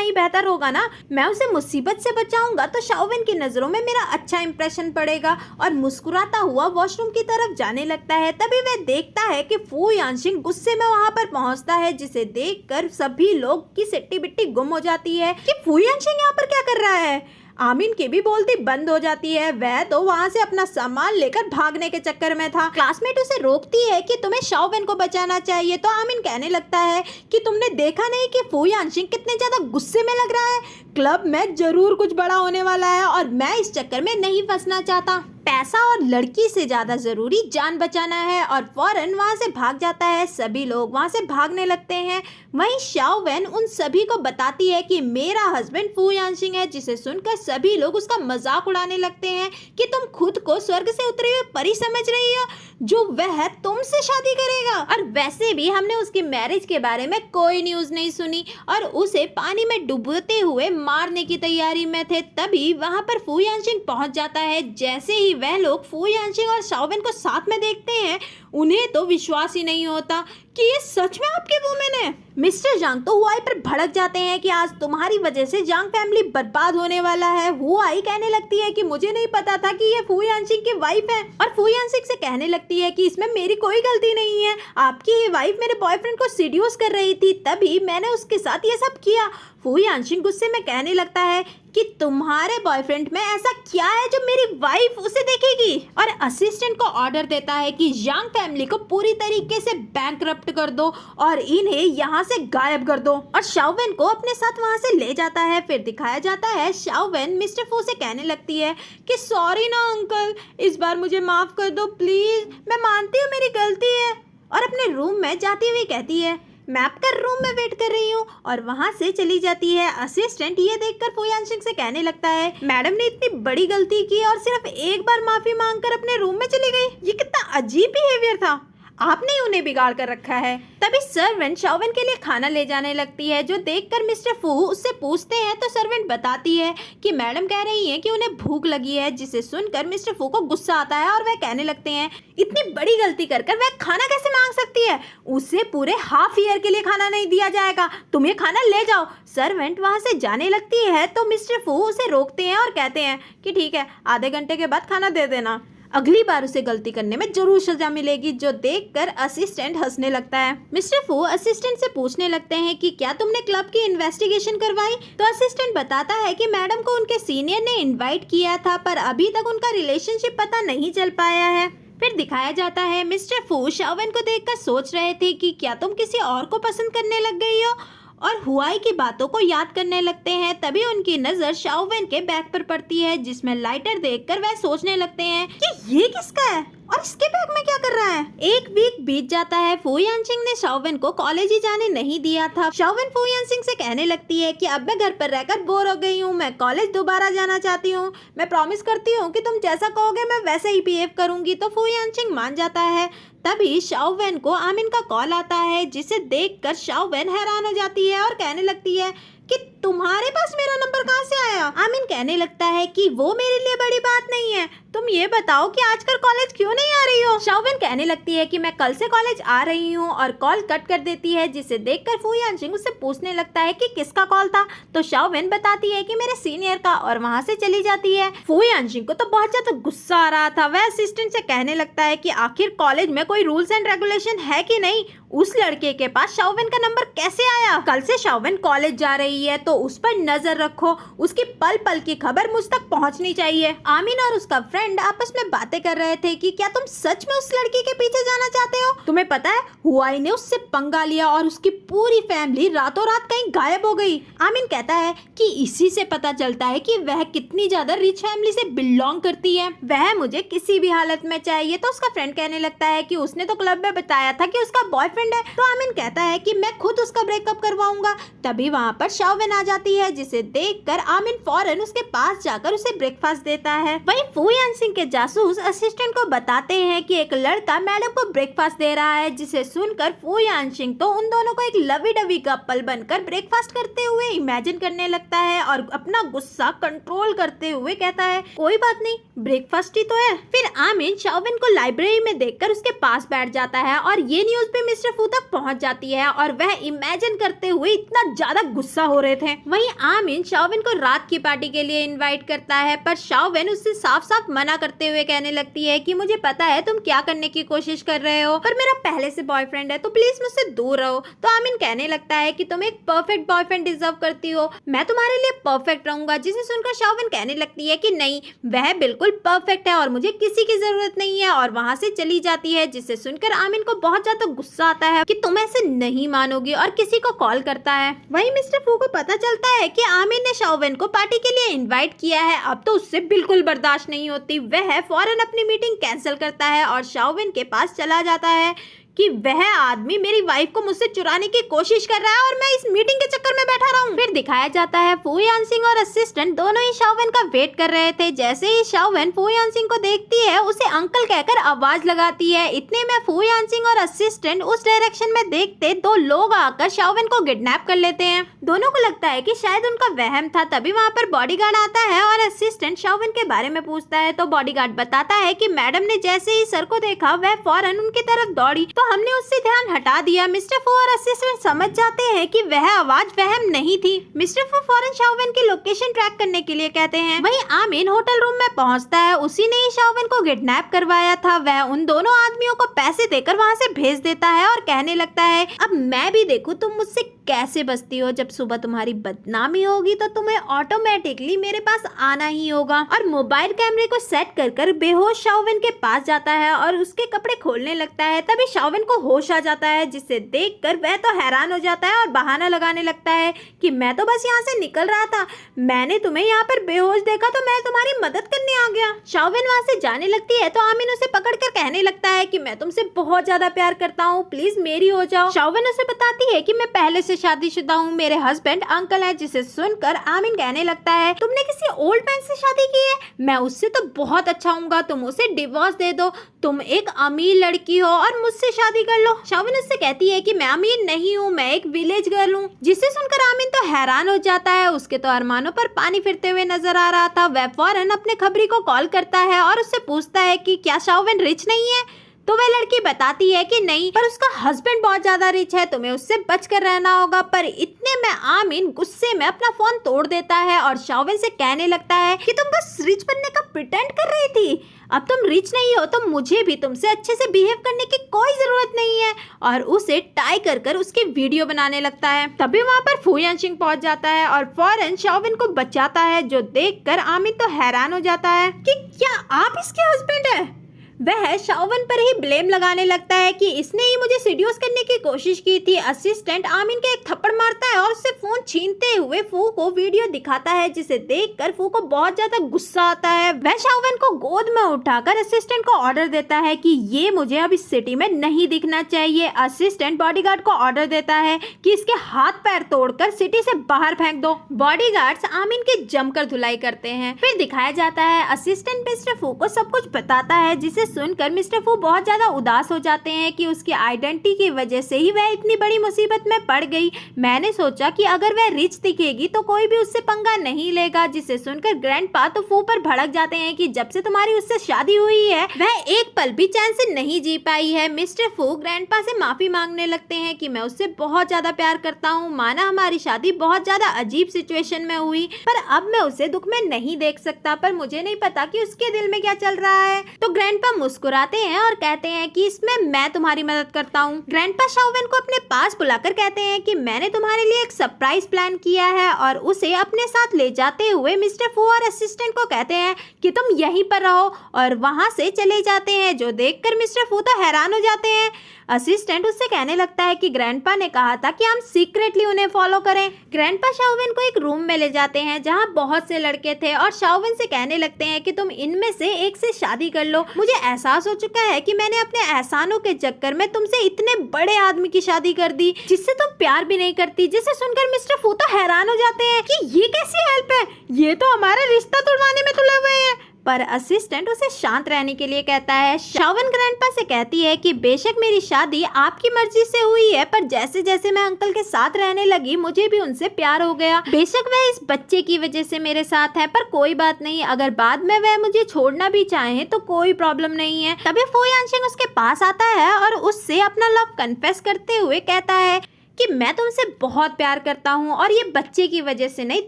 ही बेहतर होगा ना, मैं उसे मुसीबत से बचाऊंगा तो शाओवेन की नजरों में मेरा अच्छा इंप्रेशन पड़ेगा। और मुस्कुराता हुआ वॉशरूम की तरफ जाने लगता है। तभी वह देखता है कि फू यानशिंग गुस्से में वहां पर पहुंचता है, जिसे देखकर सभी लोग की सिट्टी बिट्टी गुम हो जाती है कि फू यानशिंग यहाँ पर क्या कर रहा है। आमिन की भी बोलती बंद हो जाती है, वह तो वहाँ से अपना सामान लेकर भागने के चक्कर में था। क्लासमेट उसे रोकती है कि तुम्हें शाओवेन को बचाना चाहिए, तो आमिन कहने लगता है कि तुमने देखा नहीं कि फू यानशिंग कितने ज्यादा गुस्से में लग रहा है, क्लब में जरूर कुछ बड़ा होने वाला है और मैं इस चक्कर में नहीं फंसना चाहता। पैसा और लड़की से ज्यादा जरूरी जान बचाना है। और फौरन वहां से भाग जाता है। सभी लोग वहां से भागने लगते हैं। वहीं शाओवेन उन सभी को बताती है कि मेरा हस्बैंड फू यानशिंग है, जिसे सुनकर सभी लोग उसका मजाक उड़ाने लगते हैं कि तुम खुद को स्वर्ग से उतरे हुए परी समझ रही हो जो वह तुमसे शादी करेगा। और वैसे भी हमने उसकी मैरिज के बारे में कोई न्यूज नहीं सुनी और उसे पानी में डुबोते हुए मारने की तैयारी में थे। तभी वहां पर फू यानशिंग पहुंच जाता है। जैसे ही वह लोग फू यानशिंग और शाओवेन को साथ में देखते हैं उन्हें तो विश्वास ही नहीं होता कि ये सच में आपके वुमेन है। मिस्टर जांग तो हुआई पर भड़क जाते हैं कि आज तुम्हारी वजह से जांग फैमिली बर्बाद होने वाला है। हुआई कहने लगती है कि मुझे नहीं पता था कि ये फू यानशिंग की वाइफ है, और फू यानशिंग से कहने लगती है कि इसमें मेरी कोई गलती नहीं है, आपकी ये वाइफ मेरे बॉयफ्रेंड को सीड्यूस कर रही थी, तभी मैंने उसके साथ ये सब किया। फू यानशिंग गुस्से में कहने लगता है कि तुम्हारे बॉयफ्रेंड में ऐसा क्या है जो मेरी वाइफ उसे देखेगी, और असिस्टेंट को ऑर्डर देता है कि यांग फैमिली को पूरी तरीके से बैंकरप्ट कर दो और इन्हें यहाँ से गायब कर दो। और शाओवेन को अपने साथ वहाँ से ले जाता है। फिर दिखाया जाता है शाओवेन मिस्टर फू से कहने लगती है कि सॉरी ना अंकल, इस बार मुझे माफ कर दो प्लीज, मैं मानती हूँ मेरी गलती है। और अपने रूम में जाती हुई कहती है मैं आपका रूम में वेट कर रही हूँ, और वहाँ से चली जाती है। असिस्टेंट ये देखकर फू यानशिंग से कहने लगता है मैडम ने इतनी बड़ी गलती की और सिर्फ एक बार माफी मांगकर अपने रूम में चली गई, ये कितना अजीब बिहेवियर था, आपने उन्हें बिगाड़ कर रखा है। तभी सर्वेंट शाओवेन के लिए खाना ले जाने लगती है, जो देखकर मिस्टर फू उससे पूछते हैं तो सर्वेंट बताती है कि मैडम कह रही है कि उन्हें भूख लगी है, जिसे सुनकर मिस्टर फू को गुस्सा आता है और वह कहने लगते हैं इतनी बड़ी गलती कर वह खाना कैसे मांग सकती है, उसे पूरे हाफ ईयर के लिए खाना नहीं दिया जाएगा, तुम ये खाना ले जाओ। सर्वेंट वहां से जाने लगती है तो मिस्टर फू उसे रोकते हैं और कहते हैं कि ठीक है, आधे घंटे के बाद खाना दे देना, अगली बार उसे गलती करने में जरूर सजा मिलेगी। जो देखकर असिस्टेंट हंसने लगता है। मिस्टर फू असिस्टेंट से पूछने लगते हैं कि क्या तुमने क्लब की इन्वेस्टिगेशन करवाई, तो असिस्टेंट बताता है कि मैडम को उनके सीनियर ने इनवाइट किया था पर अभी तक उनका रिलेशनशिप पता नहीं चल पाया है। फिर दिखाया जाता है मिस्टर फू शाओवेन को देखकर सोच रहे थे कि क्या तुम किसी और को पसंद करने लग गई हो, और हुआई की बातों को याद करने लगते हैं। तभी उनकी नजर शाओवेन के बैग पर पड़ती है, जिसमें लाइटर देखकर वह सोचने लगते हैं कि ये किसका है और इसके बैग में क्या कर रहा है। एक वीक बीत जाता है। फू यानशिंग ने शाओवेन को कॉलेज ही जाने नहीं दिया था। शाओवेन फू यानशिंग से कहने लगती है कि अब मैं घर पर रहकर बोर हो गई हूँ, मैं कॉलेज दोबारा जाना चाहती हूँ, मैं प्रॉमिस करती हूँ कि तुम जैसा कहोगे मैं वैसे ही बिहेव करूंगी। तो फू यानशिंग मान जाता है। तभी शाओवेन को आमिन का कॉल आता है, जिसे देखकर शाओवेन हैरान हो जाती है और कहने लगती है कि तुम्हारे पास मेरा नंबर कहाँ से आया। आमिन कहने लगता है कि वो मेरे लिए बड़ी बात नहीं है, तुम ये बताओ कि आजकल कॉलेज क्यों नहीं आ रही हो। शाओवेन कहने लगती है कि मैं कल से कॉलेज आ रही हूँ, और कॉल कट कर देती है, जिसे देखकर फू यानशिंग उससे पूछने लगता है कि किसका कॉल था। तो शाओवेन बताती है कि मेरे सीनियर का, और वहाँ से चली जाती है। फू यानशिंग को तो बहुत ज्यादा गुस्सा आ रहा था। वह असिस्टेंट से कहने लगता है कि आखिर कॉलेज में कोई रूल्स एंड रेगुलेशन है कि नहीं, उस लड़के के पास शाओवेन का नंबर कैसे आया। कल से शाओवेन कॉलेज जा रही है तो उस पर नजर रखो, उसकी पल पल की खबर मुझ तक पहुंचनी चाहिए। आमिन और उसका फ्रेंड फ्रेंड आपस में बातें कर रहे थे कि क्या तुम सच में उस लड़की के पीछे जाना चाहते हो। तुम्हें पता है हुआई ने उससे पंगा लिया और उसकी पूरी फैमिली रातों रात कहीं गायब हो गई। आमिन कहता है कि इसी से पता चलता है कि वह कितनी ज्यादा रिच फैमिली से बिलोंग करती है, वह मुझे किसी भी हालत में चाहिए। तो उसका फ्रेंड कहने लगता है कि उसने तो क्लब में बताया था कि उसका बॉयफ्रेंड है। तो आमिन कहता है कि मैं खुद उसका ब्रेकअप करवाऊंगा। तभी वहाँ पर शाओवेन आ जाती है, जिसे देखकर आमिन फौरन उसके पास जाकर उसे ब्रेकफास्ट देता है। वहीं फू यानसिंग के जासूस असिस्टेंट को बताते हैं कि एक लड़का मैडम को ब्रेकफास्ट दे रहा है, जिसे सुनकर फू यानसिंग तो उन दोनों को एक लवी डवी कपल बनकर ब्रेकफास्ट करते हुए इमेजिन करने लगता है और अपना गुस्सा कंट्रोल करते हुए कहता है कोई बात नहीं, ब्रेकफास्ट ही तो है। फिर आमिन शाओवेन को लाइब्रेरी में देखकर उसके पास बैठ जाता है और ये न्यूज भी मिस्टर फू तक पहुंच जाती है और वह इमेजिन करते हुए इतना ज्यादा गुस्सा हो रहे थे। वहीं आमिन शाओवेन को रात की पार्टी के लिए इनवाइट करता है, पर शाओवेन उससे साफ साफ मना करते हुए कहने लगती है कि मुझे पता है तुम क्या करने की कोशिश कर रहे हो, पर मेरा पहले से बॉयफ्रेंड है तो प्लीज मुझसे दूर रहो। तो आमिन कहने लगता है कि तुम एक परफेक्ट बॉयफ्रेंड डिजर्व करती हो, मैं तुम्हारे लिए परफेक्ट रहूंगा। जिसे सुनकर शाओवेन कहने लगती है कि नहीं, वह बिल्कुल परफेक्ट है और मुझे किसी की जरूरत नहीं है, और वहाँ से चली जाती है। जिसे सुनकर आमिन को बहुत ज्यादा गुस्सा आता है कि तुम ऐसे नहीं मानोगी और किसी को कॉल करता है। वहीं मिस्टर फू को पता चलता है कि आमिन ने शाओवेन को पार्टी के लिए इनवाइट किया है। अब तो उससे बिल्कुल बर्दाश्त नहीं होती, वह फौरन अपनी मीटिंग कैंसिल करता है और शाओवेन के पास चला जाता है कि वह आदमी मेरी वाइफ को मुझसे चुराने की कोशिश कर रहा है और मैं इस मीटिंग के चक्कर में बैठा रहा हूँ। फिर दिखाया जाता है फू यानसिंग और असिस्टेंट दोनों ही शाओवेन का वेट कर रहे थे। जैसे ही शाओवेन फू यानसिंग को देखती है, उसे अंकल कहकर आवाज लगाती है। इतने में फू यानसिंग और असिस्टेंट उस डायरेक्शन में देखते दो लोग आकर शाओवेन को किडनैप कर लेते हैं। दोनों को लगता है कि शायद उनका वहम था। तभी वहाँ पर बॉडीगार्ड आता है और असिस्टेंट शाओवेन के बारे में पूछता है। तो बॉडीगार्ड बताता है कि मैडम ने जैसे ही सर को देखा, वह फौरन उनकी तरफ दौड़ी, तो हमने उससे ध्यान हटा दिया। मिस्टर फू और असिस्टेंट समझ जाते हैं कि वह आवाज वहम नहीं थी। मिस्टर फू फौरन शाओवेन की लोकेशन ट्रैक करने के लिए कहते हैं। वहीं आमिन होटल रूम में पहुंचता है, उसी ने ही शाओवेन को किडनैप करवाया था। वह उन दोनों आदमियों को पैसे देकर वहां से भेज देता है और कहने लगता है अब मैं भी देखूं तुम मुझसे कैसे बचती हो। जब सुबह तुम्हारी बदनामी होगी तो तुम्हें ऑटोमेटिकली मेरे पास आना ही होगा। और मोबाइल कैमरे को सेट कर बेहोश शाओवेन के पास जाता है और उसके कपड़े खोलने लगता है। तभी शाओवेन को होश आ जाता है, जिसे देखकर वह तो हैरान हो जाता है और बहाना लगाने लगता है कि मैं तो बस यहाँ से निकल रहा था, मैंने तुम्हें यहाँ पर बेहोश देखा तो मैं तुम्हारी मदद करने आ गया। शाओवेन वहाँ से जाने लगती है तो आमिन उसे पकड़कर कहने लगता है कि मैं तुमसे बहुत ज्यादा प्यार करता हूँ, प्लीज मेरी हो जाओ। शाओवेन उसे बताती है कि मैं पहले से शादीशुदा हूँ, मेरे हस्बैंड अंकल है। जिसे सुनकर आमिन कहने लगता है तुमने किसी ओल्ड मैन से शादी की है, मैं उससे तो बहुत अच्छा हूँगा, तुम उसे डिवोर्स दे दो, तुम एक अमीर लड़की हो और मुझसे शादी कर लो। शाओवेन उससे कहती है कि मैं अमीर नहीं हूँ, मैं एक विलेज गर्ल हूँ। जिसे सुनकर आमिन तो हैरान हो जाता है, उसके तो अरमानों पर पानी फिरते हुए नजर आ रहा था। वह फौरन अपने खबरी को कॉल करता है और उससे पूछता है कि क्या शाओवेन रिच नहीं है। तो वह लड़की बताती है कि नहीं, पर उसका हस्बैंड बहुत ज्यादा रिच है, तुम्हें उससे बचकर रहना होगा। पर इतने में आमिन गुस्से में अपना फोन तोड़ देता है और शाओवेन से कहने लगता है कि तुम बस रिच बनने का प्रिटेंड कर रही थी, अब तुम रिच नहीं हो तो मुझे भी तुमसे अच्छे से बिहेव करने की कोई जरूरत नहीं है। और उसे टाई कर उसकी वीडियो बनाने लगता है। तभी वहाँ पर फू यानसिंग पहुंच जाता है और फौरन शाओवेन को बचाता है, जो देखकर आमिन तो हैरान हो जाता है कि क्या आप इसके हस्बैंड है। वह शाओवेन पर ही ब्लेम लगाने लगता है कि इसने ही मुझे सीड्यूस करने की कोशिश की थी। असिस्टेंट आमिन के एक थप्पड़ मारता है और उससे फोन छीनते हुए फू को वीडियो दिखाता है, जिसे देखकर फू को बहुत ज्यादा गुस्सा आता है। वह शाओवेन को गोद में उठाकर असिस्टेंट को ऑर्डर देता है कि ये मुझे अब इस सिटी में नहीं दिखना चाहिए। असिस्टेंट बॉडीगार्ड को ऑर्डर देता है कि इसके हाथ पैर तोड़कर सिटी से बाहर फेंक दो। बॉडीगार्ड्स आमिन की जमकर धुलाई करते हैं। फिर दिखाया जाता है असिस्टेंट मिस्टर फू को सब कुछ बताता है, जिसे सुनकर मिस्टर फू बहुत ज्यादा उदास हो जाते हैं कि उसकी आइडेंटिटी की वजह से ही वह इतनी बड़ी मुसीबत में पड़ गई। मैंने सोचा कि अगर वह रिच दिखेगी तो कोई भी उससे पंगा नहीं लेगा। जिसे सुनकर ग्रैंडपा तो फू पर भड़क जाते हैं कि जब से तुम्हारी उससे शादी हुई है वह एक पल भी चैन से नहीं जी पाई है। मिस्टर फू ग्रैंडपा से माफी मांगने लगते हैं कि मैं उससे बहुत ज्यादा प्यार करता हूँ, माना हमारी शादी बहुत ज्यादा अजीब सिचुएशन में हुई, पर अब मैं उसे दुख में नहीं देख सकता, पर मुझे नहीं पता कि उसके दिल में क्या चल रहा है। तो ग्रैंडपा मुस्कुराते हैं और कहते हैं कि इसमें मैं तुम्हारी मदद करता हूँ। ग्रैंडपा शाओवेन को अपने पास बुलाकर कहते हैं कि मैंने तुम्हारे लिए एक सरप्राइज प्लान किया है और उसे अपने साथ ले जाते हुए मिस्टर फू और असिस्टेंट को कहते हैं कि तुम यहीं पर रहो और वहां से चले जाते हैं, जो देखकर मिस्टर फू तो हैरान हो जाते हैं। असिस्टेंट उससे कहने लगता है कि ग्रैंडपा ने कहा था कि हम सीक्रेटली उन्हें फॉलो करें। ग्रैंडपा शाओवेन को एक रूम में ले जाते हैं जहां बहुत से लड़के थे और शाओवेन से कहने लगते हैं कि तुम इनमें से एक से शादी कर लो। मुझे एहसास हो चुका है कि मैंने अपने एहसानों के चक्कर में तुमसे इतने बड़े आदमी की शादी कर दी जिससे तुम प्यार भी नहीं करती। जिसे सुनकर मिस्टर फू तो हैरान हो जाते हैं कि ये कैसी हेल्प है, ये तो हमारा रिश्ता तोड़वाने में तुले हुए हैं। पर असिस्टेंट उसे शांत रहने के लिए कहता है। शाओवेन ग्रैंडपा से कहती है कि बेशक मेरी शादी आपकी मर्जी से हुई है, पर जैसे जैसे मैं अंकल के साथ रहने लगी मुझे भी उनसे प्यार हो गया। बेशक वह इस बच्चे की वजह से मेरे साथ है, पर कोई बात नहीं, अगर बाद में वह मुझे छोड़ना भी चाहे तो कोई प्रॉब्लम नहीं है। तभी फू यानशिंग उसके पास आता है और उससे अपना लव कन्फेस करते हुए कहता है कि मैं तुमसे बहुत प्यार करता हूँ और ये बच्चे की वजह से नहीं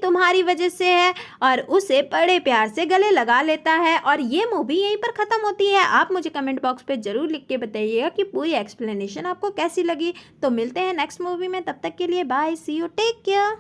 तुम्हारी वजह से है, और उसे बड़े प्यार से गले लगा लेता है। और ये मूवी यहीं पर ख़त्म होती है। आप मुझे कमेंट बॉक्स पे ज़रूर लिख के बताइएगा कि पूरी एक्सप्लेनेशन आपको कैसी लगी। तो मिलते हैं नेक्स्ट मूवी में, तब तक के लिए bye, see you, take care.